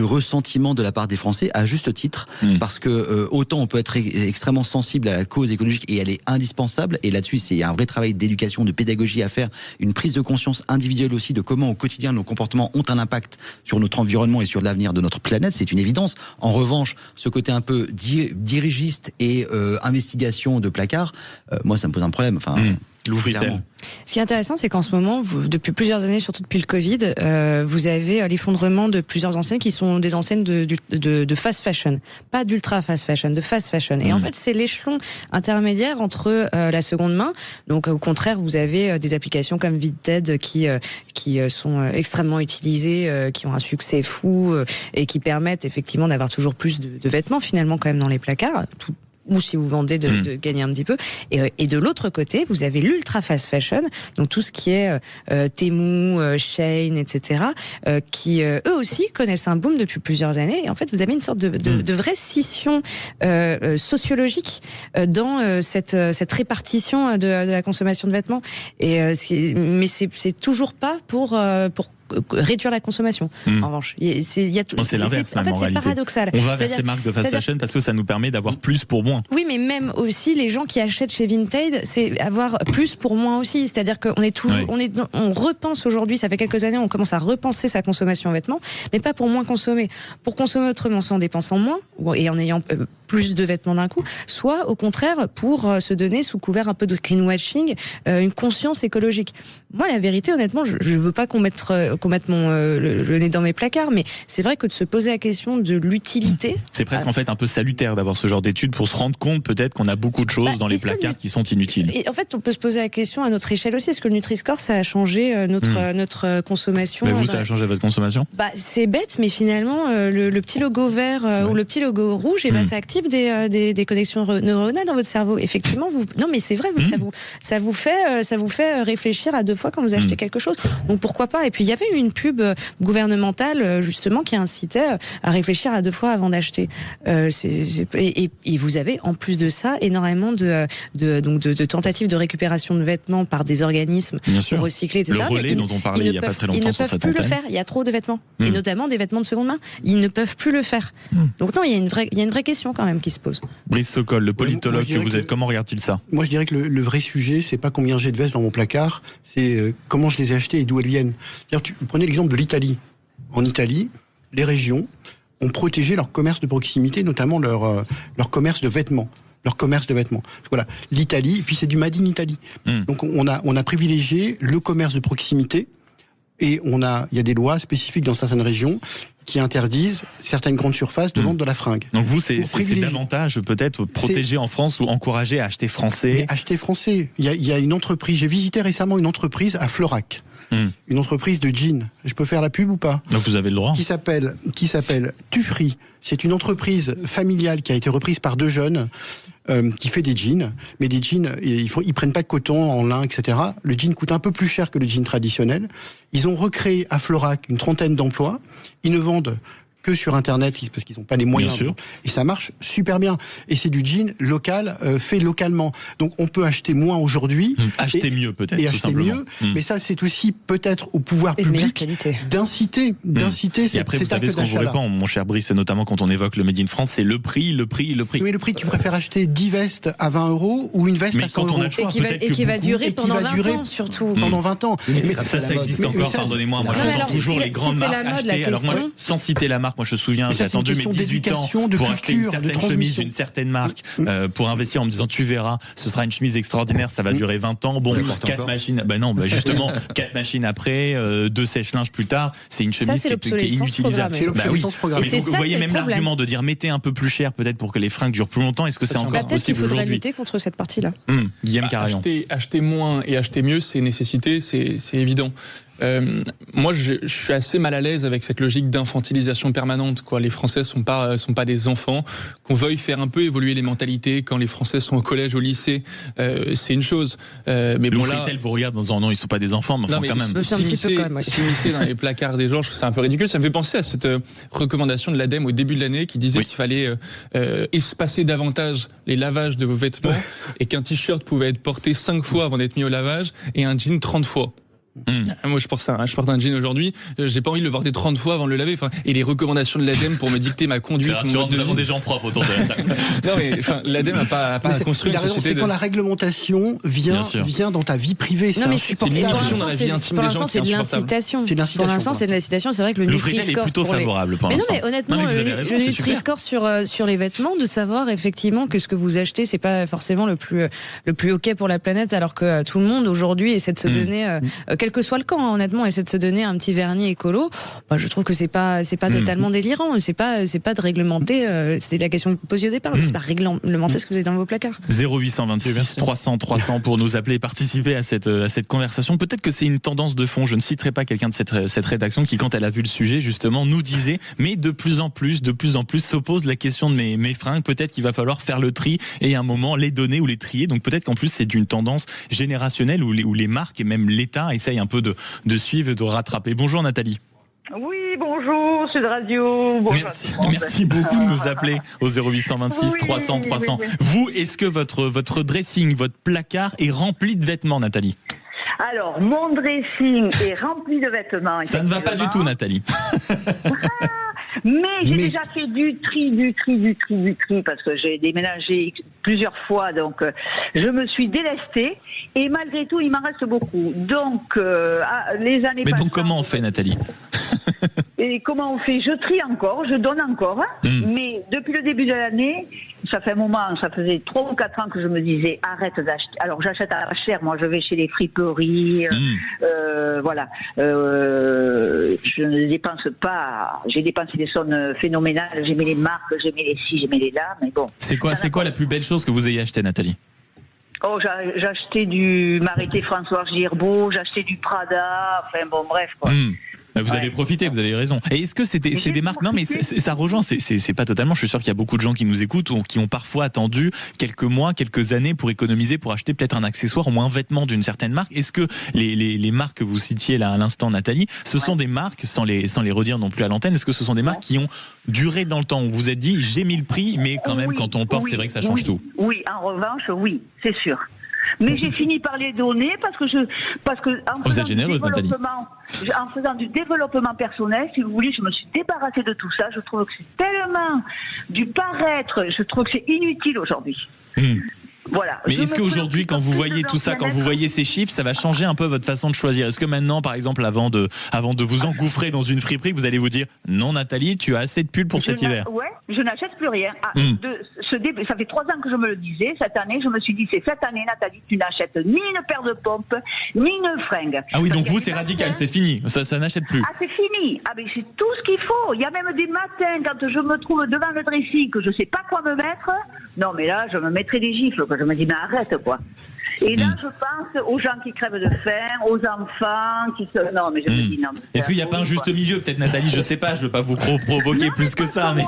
ressentiment de la part des Français, à juste titre, parce que autant on peut être extrêmement sensible à la cause écologique et elle est indispensable. Et là-dessus, c'est un vrai travail d'éducation, de pédagogie à faire, une prise de conscience individuelle aussi de comment au quotidien nos comportements ont un impact sur notre environnement et sur l'avenir de notre planète, c'est une évidence. En revanche, ce côté un peu dirigiste et investigation de placard, moi ça me pose un problème. Ce qui est intéressant, c'est qu'en ce moment, depuis plusieurs années, surtout depuis le Covid, vous avez l'effondrement de plusieurs enseignes qui sont des enseignes de fast fashion, pas d'ultra fast fashion, de fast fashion. Et en fait, c'est l'échelon intermédiaire entre la seconde main. Donc, au contraire, vous avez des applications comme Vinted qui sont extrêmement utilisées, qui ont un succès fou et qui permettent effectivement d'avoir toujours plus de vêtements finalement quand même dans les placards. Ou si vous vendez de gagner un petit peu. Et de l'autre côté, vous avez l'ultra fast fashion, donc tout ce qui est Temu, Shein, etc., qui eux aussi connaissent un boom depuis plusieurs années. Et en fait, vous avez une sorte de vraie scission sociologique dans cette répartition de la consommation de vêtements. Mais c'est toujours pas pour réduire la consommation. En revanche, c'est l'inverse. En fait, c'est paradoxal. On va vers ces marques de fast fashion parce que ça nous permet d'avoir plus pour moins. Oui, mais même aussi les gens qui achètent chez Vinted, c'est avoir plus pour moins aussi. C'est-à-dire qu'on est toujours, on repense aujourd'hui. Ça fait quelques années, on commence à repenser sa consommation en vêtements, mais pas pour moins consommer. Pour consommer autrement, soit en dépensant moins et en ayant plus de vêtements d'un coup, soit au contraire pour se donner sous couvert un peu de greenwashing une conscience écologique. Moi, la vérité, honnêtement, je veux pas qu'on mette le nez dans mes placards, mais c'est vrai que de se poser la question de l'utilité... C'est presque en fait un peu salutaire d'avoir ce genre d'études pour se rendre compte peut-être qu'on a beaucoup de choses dans les placards qui sont inutiles. Et en fait, on peut se poser la question à notre échelle aussi. Est-ce que le Nutri-Score, ça a changé notre consommation? Mais vous, ça a changé votre consommation? C'est bête, mais finalement, le petit logo vert ou le petit logo rouge, ça active des connexions neuronales dans votre cerveau. Effectivement, non, mais c'est vrai, ça vous fait réfléchir à 2 fois quand vous achetez quelque chose. Donc pourquoi pas? Et puis il y avait eu une pub gouvernementale justement qui incitait à réfléchir à 2 fois avant d'acheter. Et vous avez en plus de ça énormément de tentatives de récupération de vêtements par des organismes pour recycler, etc. Le relais dont on parlait il n'y a pas très longtemps sur cette antenne. Ils ne peuvent plus le faire. Il y a trop de vêtements et notamment des vêtements de seconde main. Ils ne peuvent plus le faire. Donc non, il y a une vraie question quand même qui se pose. Brice Sokol, le politologue que vous êtes, comment regarde-t-il ça? Moi, je dirais que le vrai sujet, c'est pas combien j'ai de vestes dans mon placard, c'est comment je les ai achetées et d'où elles viennent. Prenez l'exemple de l'Italie. En Italie, les régions ont protégé leur commerce de proximité, notamment leur commerce de vêtements. Voilà, l'Italie, et puis c'est du Made in Italy. Donc on a privilégié le commerce de proximité, et il y a des lois spécifiques dans certaines régions qui interdisent certaines grandes surfaces de vente de la fringue. Donc vous, c'est davantage peut-être protéger en France ou encourager à acheter français. Mais acheter français. Il y a une entreprise, j'ai visité récemment une entreprise à Florac. Une entreprise de jeans. Je peux faire la pub ou pas? Donc vous avez le droit. Qui s'appelle Tufri. C'est une entreprise familiale qui a été reprise par 2 jeunes qui fait des jeans. Mais des jeans, ils prennent pas de coton en lin, etc. Le jean coûte un peu plus cher que le jean traditionnel. Ils ont recréé à Florac une 30aine d'emplois. Ils ne vendent que sur Internet, parce qu'ils n'ont pas les moyens. Et ça marche super bien. Et c'est du jean local, fait localement. Donc on peut acheter moins aujourd'hui. Acheter mieux peut-être. Et acheter mieux. Mais ça, c'est aussi peut-être au pouvoir public d'inciter. Et après, vous savez ce qu'on vous répond, mon cher Brice, notamment quand on évoque le Made in France, c'est le prix. Oui, le prix. Tu préfères acheter 10 vestes à 20 € ou une veste à 100 €. Et qui va durer pendant 20 ans, surtout. Pendant 20 ans. Mais ça existe encore, pardonnez-moi. Moi, je vois toujours les grandes marques acheter. Alors moi, sans citer la marque, moi je me souviens, j'ai attendu mes 18 ans pour acheter une certaine chemise d'une certaine marque, pour investir en me disant tu verras, ce sera une chemise extraordinaire, ça va durer 20 ans. Bon, 4 machines, justement, 4 machines après, 2 sèche-linges plus tard, c'est une chemise qui est inutilisable. C'est l'obsolescence programmée. Vous voyez même l'argument de dire mettez un peu plus cher peut-être pour que les fringues durent plus longtemps, est-ce que c'est encore possible aujourd'hui ? Peut-être qu'il faudrait lutter contre cette partie-là. Guillaume Carillon. Acheter moins et acheter mieux, c'est une nécessité, c'est évident. Moi, je suis assez mal à l'aise avec cette logique d'infantilisation permanente, quoi. Les Français sont pas des enfants. Qu'on veuille faire un peu évoluer les mentalités quand les Français sont au collège, au lycée, c'est une chose. Mais le Fritel vous regarde en disant non, ils sont pas des enfants, mais enfin quand même. S'immiscer dans les placards des gens, je trouve ça un peu ridicule. Ça me fait penser à cette recommandation de l'ADEME au début de l'année qui disait qu'il fallait espacer davantage les lavages de vos vêtements et qu'un t-shirt pouvait être porté 5 fois avant d'être mis au lavage et un jean 30 fois. Moi je porte un jean aujourd'hui, j'ai pas envie de le porter 30 fois avant de le laver, et les recommandations de l'ADEME pour me dicter ma conduite. C'est rassurant, nous avons des gens propres autour de la table. Non mais l'ADEME n'a pas construit une société. C'est quand la réglementation vient dans ta vie privée, c'est insupportable. Pour l'instant c'est de l'incitation. Pour l'instant c'est de l'incitation, c'est vrai que le Nutri-Score est plutôt favorable pour l'instant. Mais non mais honnêtement le Nutri-Score sur les vêtements, de savoir effectivement que ce que vous achetez c'est pas forcément le plus ok pour la planète, alors que tout le monde aujourd'hui essaie de se donner quel que soit le camp, honnêtement, essaie de se donner un petit vernis écolo. Je trouve que c'est pas totalement délirant. C'est pas de réglementer. C'était la question que vous posiez au départ. C'est pas réglementer ce que vous avez dans vos placards. 0826 300 300 pour nous appeler et participer à cette conversation. Peut-être que c'est une tendance de fond. Je ne citerai pas quelqu'un de cette rédaction qui, quand elle a vu le sujet, justement, nous disait, mais de plus en plus, s'oppose la question de mes fringues. Peut-être qu'il va falloir faire le tri et à un moment les donner ou les trier. Donc peut-être qu'en plus c'est une tendance générationnelle où les marques et même l'État essayent un peu de suivre et de rattraper. Bonjour Nathalie. Oui, bonjour, Sud Radio. Bonjour. Merci beaucoup de nous appeler au 0826 300 300. Oui. Vous, est-ce que votre dressing, votre placard est rempli de vêtements, Nathalie ? Alors, mon dressing est rempli de vêtements. Ça ne va pas du tout, Nathalie. Mais j'ai déjà fait du tri, parce que j'ai déménagé plusieurs fois, donc je me suis délestée, et malgré tout, il m'en reste beaucoup. Donc, les années Mais donc, comment on fait, Nathalie ? Et comment on fait ? Je trie encore, je donne encore, mais depuis le début de l'année, ça fait un moment, ça faisait 3 ou 4 ans que je me disais arrête d'acheter. Alors j'achète à la chair, moi je vais chez les friperies, voilà. Je ne dépense pas, j'ai dépensé des sommes phénoménales, j'ai mis les marques, j'ai mis les ci, j'ai mis les là, mais bon. C'est quoi la plus belle chose que vous ayez acheté, Nathalie ? Oh, j'ai acheté du Marité François Girbeau, j'ai acheté du Prada, enfin bon, bref, quoi. Vous avez profité, vous avez raison. Et est-ce que c'est des marques ? Non, mais ça rejoint. C'est pas totalement. Je suis sûr qu'il y a beaucoup de gens qui nous écoutent ou qui ont parfois attendu quelques mois, quelques années pour économiser, pour acheter peut-être un accessoire ou un vêtement d'une certaine marque. Est-ce que les marques que vous citiez là à l'instant, Nathalie, ce sont des marques, sans les redire non plus à l'antenne, est-ce que ce sont des marques qui ont duré dans le temps où vous vous êtes dit j'ai mis le prix, mais quand même quand on le porte, c'est vrai que ça change tout. Oui, en revanche, oui, c'est sûr. Mais j'ai fini par les donner parce que vous êtes généreuse, Nathalie. En faisant du développement personnel, si vous voulez, je me suis débarrassée de tout ça. Je trouve que c'est tellement du paraître. Je trouve que c'est inutile aujourd'hui. Voilà. Mais est-ce qu'aujourd'hui, quand vous voyez tout ça, quand vous voyez ces chiffres, ça va changer un peu votre façon de choisir ? Est-ce que maintenant, par exemple, avant de vous engouffrer dans une friperie, vous allez vous dire non, Nathalie, tu as assez de pulls pour cet hiver ? Ouais, je n'achète plus rien. Ça fait 3 ans que je me le disais. Cette année, je me suis dit c'est cette année, Nathalie, tu n'achètes ni une paire de pompes, ni une fringue. Ah oui, donc vous, c'est radical, c'est fini. Ça n'achète plus. Ah, c'est fini. Ah, mais c'est tout ce qu'il faut. Il y a même des matins, quand je me trouve devant le dressing, que je ne sais pas quoi me mettre. Non, mais là, je me mettrai des gifles. Je me dis, mais arrête, quoi. Et là, je pense aux gens qui crèvent de faim, aux enfants qui se... Non, mais je me dis, non. Est-ce qu'il n'y a pas un juste milieu, peut-être, Nathalie ? Je ne sais pas, je ne veux pas vous provoquer plus que ça. Mais...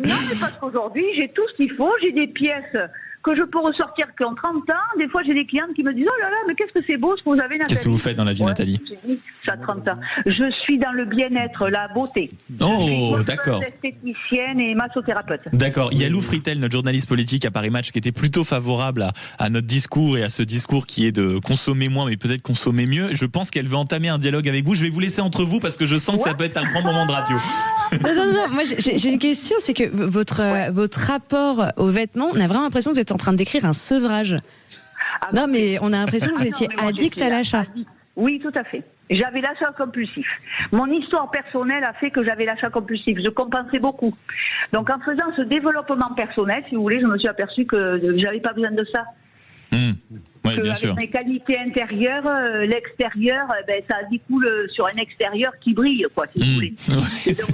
Non, mais parce qu'aujourd'hui, j'ai tout ce qu'il faut. J'ai des pièces que je peux ressortir qu'en 30 ans. Des fois, j'ai des clientes qui me disent, oh là là, mais qu'est-ce que c'est beau ce que vous avez, Nathalie. Qu'est-ce que vous faites dans la vie, Nathalie? Ça 30 ans. Je suis dans le bien-être, la beauté. Oh, d'accord. Esthéticienne et massothérapeute. D'accord. Il y a Lou Fritel, notre journaliste politique à Paris Match, qui était plutôt favorable à notre discours et à ce discours qui est de consommer moins, mais peut-être consommer mieux. Je pense qu'elle veut entamer un dialogue avec vous. Je vais vous laisser entre vous parce que je sens que ça peut être un grand moment de radio. Non. Moi, j'ai une question, c'est que votre rapport aux vêtements, on a vraiment l'impression que vous êtes en train de décrire un sevrage. Non, mais on a l'impression que vous étiez addict à l'achat. Oui, tout à fait. J'avais l'achat compulsif. Mon histoire personnelle a fait que j'avais l'achat compulsif. Je compensais beaucoup. Donc, en faisant ce développement personnel, si vous voulez, je me suis aperçue que j'avais pas besoin de ça. Oui, bien sûr. Avec mes qualités intérieures, l'extérieur, ça découle sur un extérieur qui brille, quoi, si vous voulez. Ouais, et donc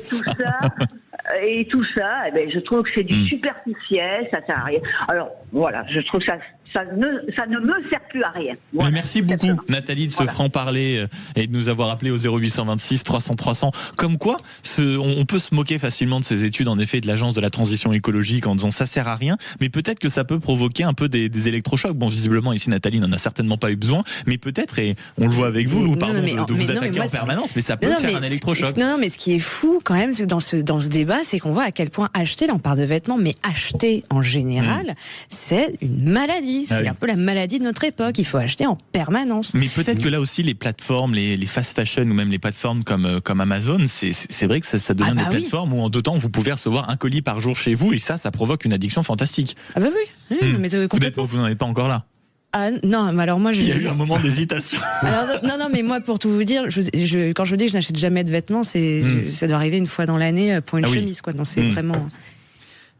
tout ça, je trouve que c'est du superficiel, ça sert à rien. Alors voilà, je trouve que ça ne me sert plus à rien. Voilà. Mais merci beaucoup, Nathalie, de ce franc-parler et de nous avoir appelé au 0826 300 300. Comme quoi, on peut se moquer facilement de ces études, en effet, de l'Agence de la transition écologique en disant ça sert à rien, mais peut-être que ça peut provoquer un peu des électrochocs. Bon, visiblement, ici, Nathalie n'en a certainement pas eu besoin, mais peut-être, et on le voit avec vous, pardon de vous attaquer en permanence, mais ça peut faire un électrochoc. Non, mais ce qui est fou, quand même, dans ce débat, c'est qu'on voit à quel point acheter, là on parle de vêtements, mais acheter en général, c'est une maladie. C'est un peu la maladie de notre époque. Il faut acheter en permanence. Mais peut-être que là aussi, les plateformes, les fast fashion ou même les plateformes comme Amazon, c'est vrai que ça devient des plateformes où en 2 temps, vous pouvez recevoir un colis par jour chez vous et ça provoque une addiction fantastique. Ah bah oui. Mais complètement. Vous n'en êtes pas encore là. Ah non, mais alors moi il y a eu un moment d'hésitation. Alors, non, mais moi pour tout vous dire, quand je dis que je n'achète jamais de vêtements, ça doit arriver une fois dans l'année pour une chemise, quoi. Donc c'est vraiment.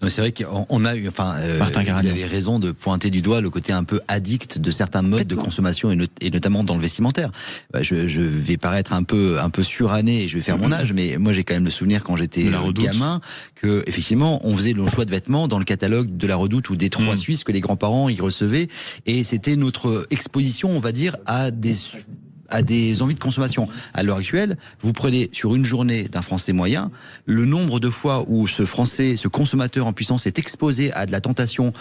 C'est vrai qu'on a eu, vous avez raison de pointer du doigt le côté un peu addict de certains modes de consommation et notamment dans le vestimentaire. Je vais paraître un peu suranné et je vais faire mon âge, mais moi j'ai quand même le souvenir quand j'étais gamin que effectivement on faisait nos choix de vêtements dans le catalogue de la Redoute ou des 3 Suisses que les grands-parents y recevaient et c'était notre exposition, on va dire, à des envies de consommation. À l'heure actuelle, vous prenez sur une journée d'un Français moyen, le nombre de fois où ce consommateur en puissance est exposé à de la tentation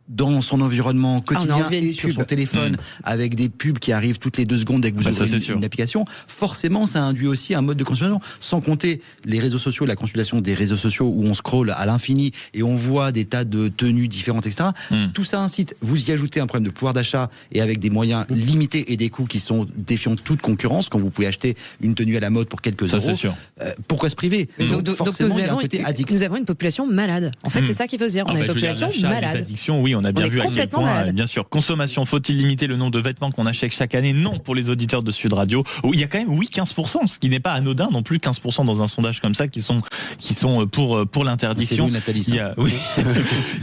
dans son environnement quotidien et sur son téléphone avec des pubs qui arrivent toutes les 2 secondes dès que vous ouvrez une application, forcément ça induit aussi un mode de consommation, sans compter les réseaux sociaux, la consultation des réseaux sociaux où on scrolle à l'infini et on voit des tas de tenues différentes, etc. Tout ça incite, vous y ajoutez un problème de pouvoir d'achat et avec des moyens limités et des coûts qui sont défiant toute concurrence quand vous pouvez acheter une tenue à la mode pour quelques euros. Pourquoi se priver? Donc forcément, il y a un côté addict. Nous avons une population malade. En fait, c'est ça qu'il faut dire. On a une population malade. Les addictions, oui, on a bien vu à quel point, bien sûr. Consommation, faut-il limiter le nombre de vêtements qu'on achète chaque année? Non, pour les auditeurs de Sud Radio. Il y a quand même, 15%, ce qui n'est pas anodin non plus, 15% dans un sondage comme ça qui sont pour l'interdiction.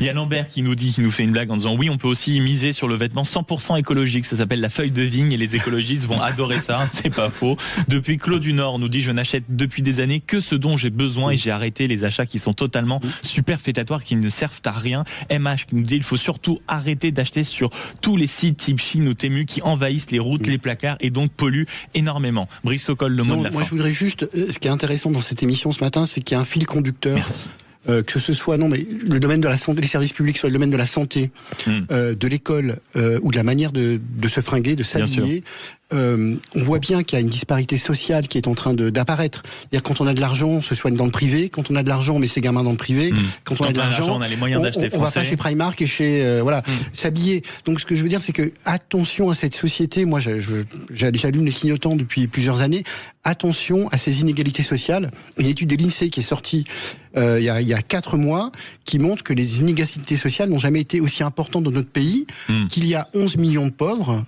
Il y a Lambert qui nous fait une blague en disant oui, on peut aussi miser sur le vêtement 100% écologique. Ça s'appelle la feuille de vigne et les écologistes vont adorer ça. C'est pas faux. Depuis Claude du Nord nous dit je n'achète depuis des années que ce dont j'ai besoin et j'ai arrêté les achats qui sont totalement superfétatoires, qui ne servent à rien. MH qui nous dit il faut surtout arrêter d'acheter sur tous les sites type Chine ou Temu qui envahissent les routes, les placards et donc polluent énormément. Brice Sokol, le mot de la fin. Moi je voudrais juste, ce qui est intéressant dans cette émission ce matin, c'est qu'il y a un fil conducteur. Merci. Que ce soit le domaine de la santé, les services publics, soit le domaine de la santé, de l'école ou de la manière de se fringuer, de s'habiller. On voit bien qu'il y a une disparité sociale qui est en train d'apparaître. C'est-à-dire quand on a de l'argent, on se soigne dans le privé. Quand on a de l'argent, on met ses gamins dans le privé. Quand on a de l'argent, on a les moyens d'acheter français. On va pas chez Primark et chez s'habiller. Donc ce que je veux dire, c'est que attention à cette société. Moi, j'allume les clignotants depuis plusieurs années. Attention à ces inégalités sociales. Une étude de l'INSEE qui est sortie il y a 4 mois qui montre que les inégalités sociales n'ont jamais été aussi importantes dans notre pays, qu'il y a 11 millions de pauvres.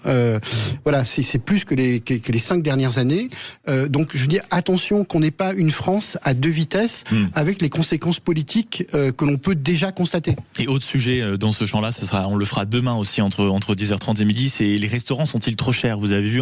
Voilà, c'est plus que les 5 dernières années. Donc je dis attention qu'on n'ait pas une France à 2 vitesses avec les conséquences politiques que l'on peut déjà constater. Et autre sujet dans ce champ-là, on le fera demain aussi entre 10h30 et midi, c'est les restaurants sont-ils trop chers? Vous avez vu,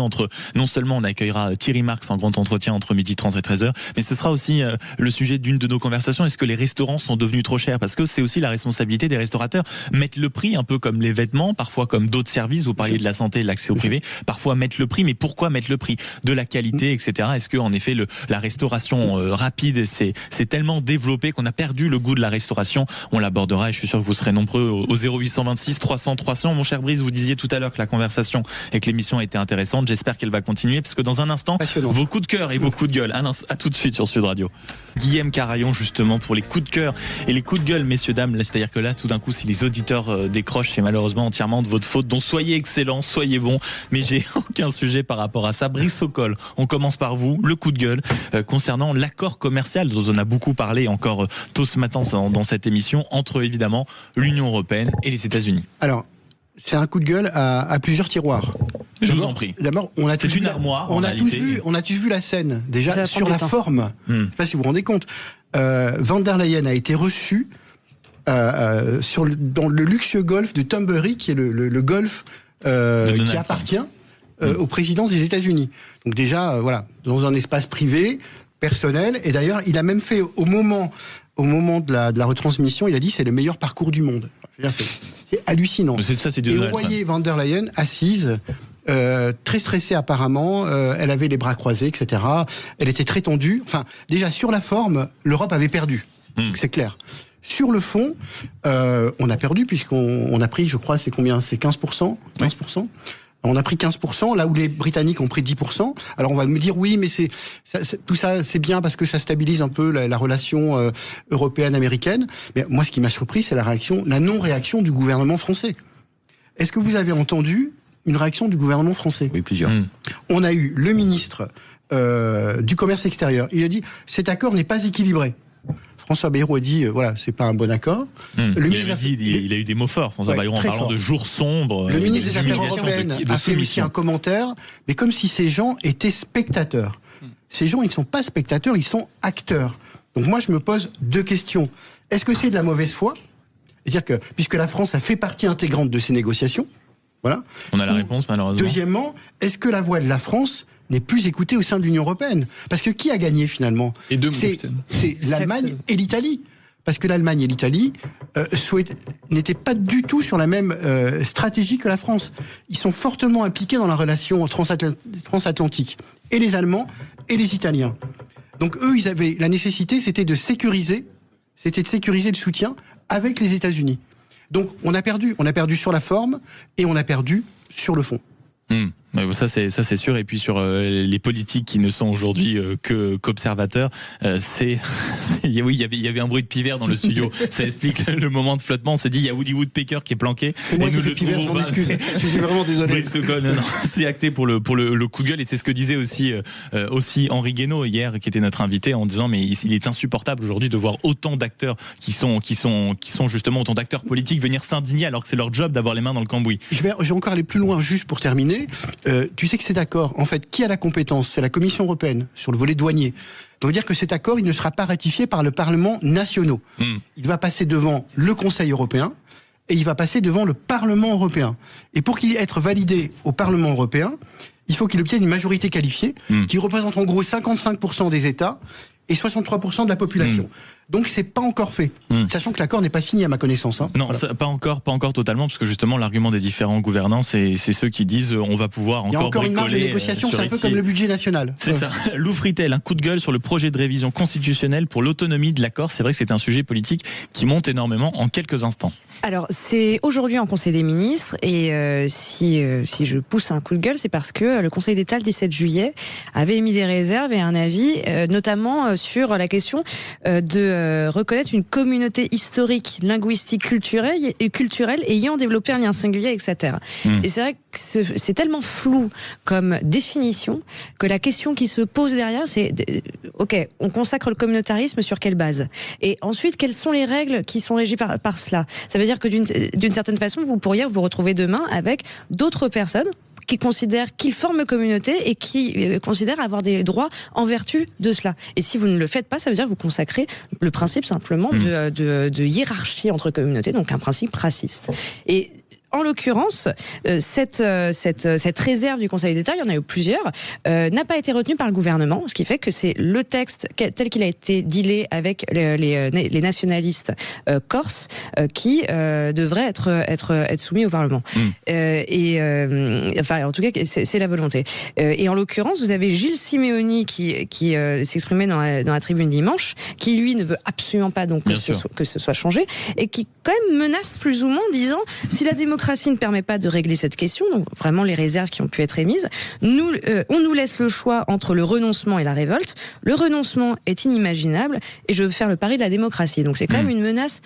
non seulement on accueillera Thierry Marx en grand entretien entre 12h30 et 13h, mais ce sera aussi le sujet d'une de nos conversations. Est-ce que les restaurants sont devenus trop chers? Parce que c'est aussi la responsabilité des restaurateurs. Mettre le prix, un peu comme les vêtements, parfois comme d'autres services, vous parliez de la santé, de l'accès au privé, parfois mettre le prix, prix, mais pourquoi mettre le prix de la qualité, etc. Est-ce que en effet la restauration rapide c'est tellement développé qu'on a perdu le goût de la restauration? On l'abordera et je suis sûr que vous serez nombreux au 0826 300 300. Mon cher Brice, vous disiez tout à l'heure que la conversation et que l'émission était intéressante. J'espère qu'elle va continuer parce que dans un instant, vos coups de cœur et vos coups de gueule. À tout de suite sur Sud Radio. Guillaume Carayon, justement, pour les coups de cœur et les coups de gueule, messieurs, dames. C'est-à-dire que là, tout d'un coup, si les auditeurs décrochent, c'est malheureusement entièrement de votre faute. Donc soyez excellents, soyez bons. Mais j'ai aucun sujet par rapport à ça. Brice Sokol, on commence par vous. Le coup de gueule concernant l'accord commercial dont on a beaucoup parlé encore tôt ce matin dans cette émission entre évidemment l'Union européenne et les États-Unis. Alors, c'est un coup de gueule à plusieurs tiroirs. Je vous en prie. D'abord, on a c'est une armoire. On a tous vu la scène. Déjà sur la forme. Je ne sais pas si vous vous rendez compte. Van der Leyen a été reçu dans le luxueux golf de Tombury, qui est le golf qui appartient au président des États-Unis. Donc déjà, voilà, dans un espace privé, personnel. Et d'ailleurs, il a même fait au moment de la retransmission, il a dit c'est le meilleur parcours du monde. C'est hallucinant. Et vous voyez Van der Leyen assise. Très stressée apparemment, elle avait les bras croisés, etc. Elle était très tendue. Enfin, déjà sur la forme, l'Europe avait perdu, donc c'est clair. Sur le fond, on a perdu puisqu'on a pris, je crois, c'est combien ? C'est 15%, 15%. On a pris 15%, là où les Britanniques ont pris 10%. Alors on va me dire oui, mais tout ça c'est bien parce que ça stabilise un peu la relation européenne-américaine. Mais moi, ce qui m'a surpris, c'est la non-réaction du gouvernement français. Est-ce que vous avez entendu une réaction du gouvernement français? Oui, plusieurs. On a eu le ministre du Commerce extérieur. Il a dit cet accord n'est pas équilibré. François Bayrou a dit voilà, c'est pas un bon accord. Il a eu des mots forts, François Bayrou, en parlant de jours sombres. Le ministre des Affaires européennes a fait aussi un commentaire, mais comme si ces gens étaient spectateurs. Ces gens, ils ne sont pas spectateurs, ils sont acteurs. Donc moi, je me pose deux questions. Est-ce que c'est de la mauvaise foi? C'est-à-dire que, puisque la France a fait partie intégrante de ces négociations, voilà. On a la réponse, malheureusement. Deuxièmement, est-ce que la voix de la France n'est plus écoutée au sein de l'Union européenne? Parce que qui a gagné finalement? C'est l'Allemagne et l'Italie. Parce que l'Allemagne et l'Italie n'étaient pas du tout sur la même stratégie que la France. Ils sont fortement impliqués dans la relation transatlantique. Et les Allemands et les Italiens. Donc eux, ils avaient la nécessité, c'était de sécuriser le soutien avec les États-Unis. Donc on a perdu sur la forme et on a perdu sur le fond. Ça c'est sûr. Et puis sur les politiques qui ne sont aujourd'hui qu'observateurs, oui, il y avait un bruit de pivert dans le studio. Ça explique le moment de flottement. On s'est dit il y a Woody Woodpecker qui est planqué. C'est moi qui fais pivert, je m'en excuse. Je suis vraiment désolé. Non, c'est acté pour le coup de gueule. Et c'est ce que disait aussi Henri Guénaud hier, qui était notre invité, en disant mais il est insupportable aujourd'hui de voir autant d'acteurs qui sont justement autant d'acteurs politiques venir s'indigner alors que c'est leur job d'avoir les mains dans le cambouis. Je vais encore aller plus loin juste pour terminer. Tu sais que cet accord, en fait, qui a la compétence? C'est la Commission européenne, sur le volet douanier. Ça veut dire que cet accord, il ne sera pas ratifié par le Parlement nationaux. Il va passer devant le Conseil européen et il va passer devant le Parlement européen. Et pour qu'il être validé au Parlement européen, il faut qu'il obtienne une majorité qualifiée qui représente en gros 55% des États et 63% de la population. Donc c'est pas encore fait, sachant que l'accord n'est pas signé à ma connaissance. Non, voilà. pas encore totalement, parce que justement l'argument des différents gouvernants, c'est ceux qui disent on va pouvoir il y a encore une marge de négociation, c'est un peu comme le budget national. C'est ça. Lou Fritel, un coup de gueule sur le projet de révision constitutionnelle pour l'autonomie de l'accord. C'est vrai que c'est un sujet politique qui monte énormément en quelques instants. Alors c'est aujourd'hui en Conseil des ministres et si je pousse un coup de gueule, c'est parce que le Conseil d'État le 17 juillet avait émis des réserves et un avis, notamment sur la question de reconnaître une communauté historique, linguistique, culturelle ayant développé un lien singulier avec sa terre. Et c'est vrai que c'est tellement flou comme définition que la question qui se pose derrière, c'est ok, on consacre le communautarisme sur quelle base? Et ensuite, quelles sont les règles qui sont régies par cela? Ça veut dire que d'une certaine façon, vous pourriez vous retrouver demain avec d'autres personnes qui considèrent qu'ils forment communauté et qui considèrent avoir des droits en vertu de cela. Et si vous ne le faites pas, ça veut dire que vous consacrez le principe simplement de hiérarchie entre communautés, donc un principe raciste. Et en l'occurrence, cette réserve du Conseil d'État, il y en a eu plusieurs, n'a pas été retenue par le gouvernement, ce qui fait que c'est le texte tel qu'il a été dealé avec les nationalistes corses qui devrait être soumis au Parlement. Enfin, en tout cas, c'est la volonté. Et en l'occurrence, vous avez Gilles Simeoni qui s'exprimait dans la tribune dimanche, qui lui ne veut absolument pas donc que ce soit changé, et qui quand même menace plus ou moins, disant si la démocratie ne permet pas de régler cette question, donc vraiment les réserves qui ont pu être émises, on nous laisse le choix entre le renoncement et la révolte. Le renoncement est inimaginable et je veux faire le pari de la démocratie. Donc c'est quand même une menace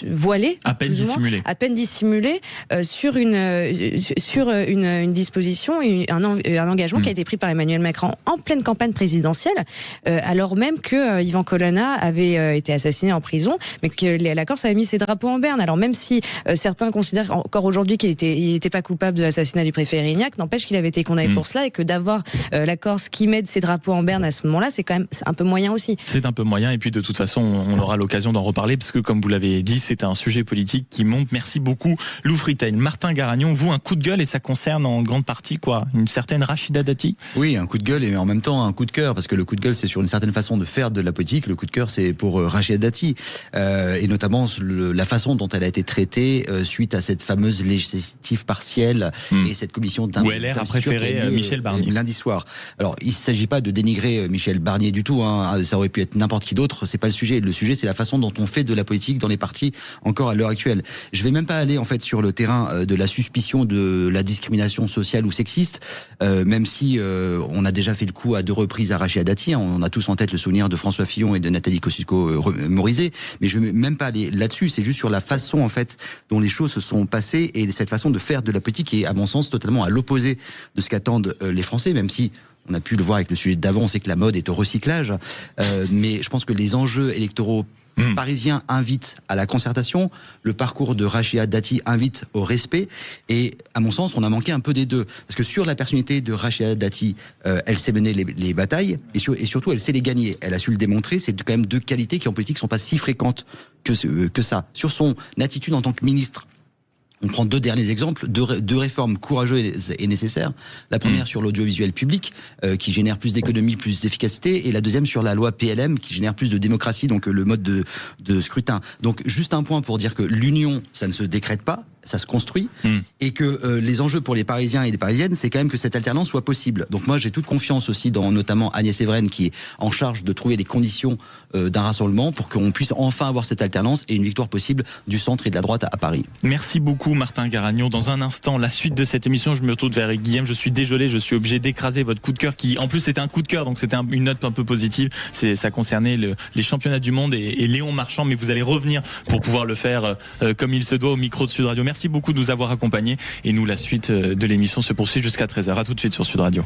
voilée, à peine dissimulée, sur une disposition et un engagement qui a été pris par Emmanuel Macron en pleine campagne présidentielle, alors même que Ivan Colonna avait été assassiné en prison, mais que la Corse avait mis ses drapeaux en berne. Alors même si certains considèrent encore aujourd'hui qu'il était pas coupable de l'assassinat du préfet Erignac, n'empêche qu'il avait été condamné pour cela, et que d'avoir la Corse qui met ses drapeaux en berne à ce moment-là, c'est quand même un peu moyen aussi. C'est un peu moyen, et puis de toute façon, on aura l'occasion d'en reparler, parce que comme vous l'avez dit, c'est un sujet politique qui monte. Merci beaucoup, Lou Friedheim. Martin Garagnon, vous, un coup de gueule, et ça concerne en grande partie quoi, une certaine Rachida Dati? Oui, un coup de gueule et en même temps un coup de cœur, parce que le coup de gueule, c'est sur une certaine façon de faire de la politique, le coup de cœur, c'est pour Rachida Dati, et notamment la façon dont elle a été traitée suite à cette fameuse législative partielle et cette commission où LR a préféré Michel Barnier lundi soir. Alors, il ne s'agit pas de dénigrer Michel Barnier du tout, hein. Ça aurait pu être n'importe qui d'autre, c'est pas le sujet. Le sujet, c'est la façon dont on fait de la politique dans les partis encore à l'heure actuelle. Je vais même pas aller en fait sur le terrain de la suspicion de la discrimination sociale ou sexiste, même si on a déjà fait le coup à 2 reprises à Rachida Dati, hein. On a tous en tête le souvenir de François Fillon et de Nathalie Kosciusko-Morizet, mais je vais même pas aller là-dessus. C'est juste sur la façon en fait dont les choses se sont passées, et cette façon de faire de la politique qui est à mon sens totalement à l'opposé de ce qu'attendent les Français, même si on a pu le voir avec le sujet d'avant, c'est que la mode est au recyclage, mais je pense que les enjeux électoraux parisiens invitent à la concertation, le parcours de Rachida Dati invite au respect, et à mon sens on a manqué un peu des deux, parce que sur la personnalité de Rachida Dati, elle sait mener les batailles, et surtout elle sait les gagner, elle a su le démontrer. C'est quand même 2 qualités qui en politique sont pas si fréquentes que ça. Sur son attitude en tant que ministre, on prend 2 derniers exemples, 2 réformes courageuses et nécessaires. La première sur l'audiovisuel public, qui génère plus d'économie, plus d'efficacité, et la deuxième sur la loi PLM, qui génère plus de démocratie, donc le mode de scrutin. Donc juste un point pour dire que l'union, ça ne se décrète pas, ça se construit, et que les enjeux pour les Parisiens et les Parisiennes, c'est quand même que cette alternance soit possible. Donc moi, j'ai toute confiance aussi dans notamment Agnès Evren, qui est en charge de trouver les conditions d'un rassemblement pour qu'on puisse enfin avoir cette alternance et une victoire possible du centre et de la droite à Paris. Merci beaucoup, Martin Garagnon. Dans un instant, la suite de cette émission, je me retourne vers Guillaume. Je suis désolé, je suis obligé d'écraser votre coup de cœur, qui en plus c'était un coup de cœur, donc c'était une note un peu positive. Ça concernait les championnats du monde et Léon Marchand, mais vous allez revenir pour pouvoir le faire comme il se doit au micro de Sud Radio. Merci beaucoup de nous avoir accompagnés, et nous, la suite de l'émission se poursuit jusqu'à 13h. À tout de suite sur Sud Radio.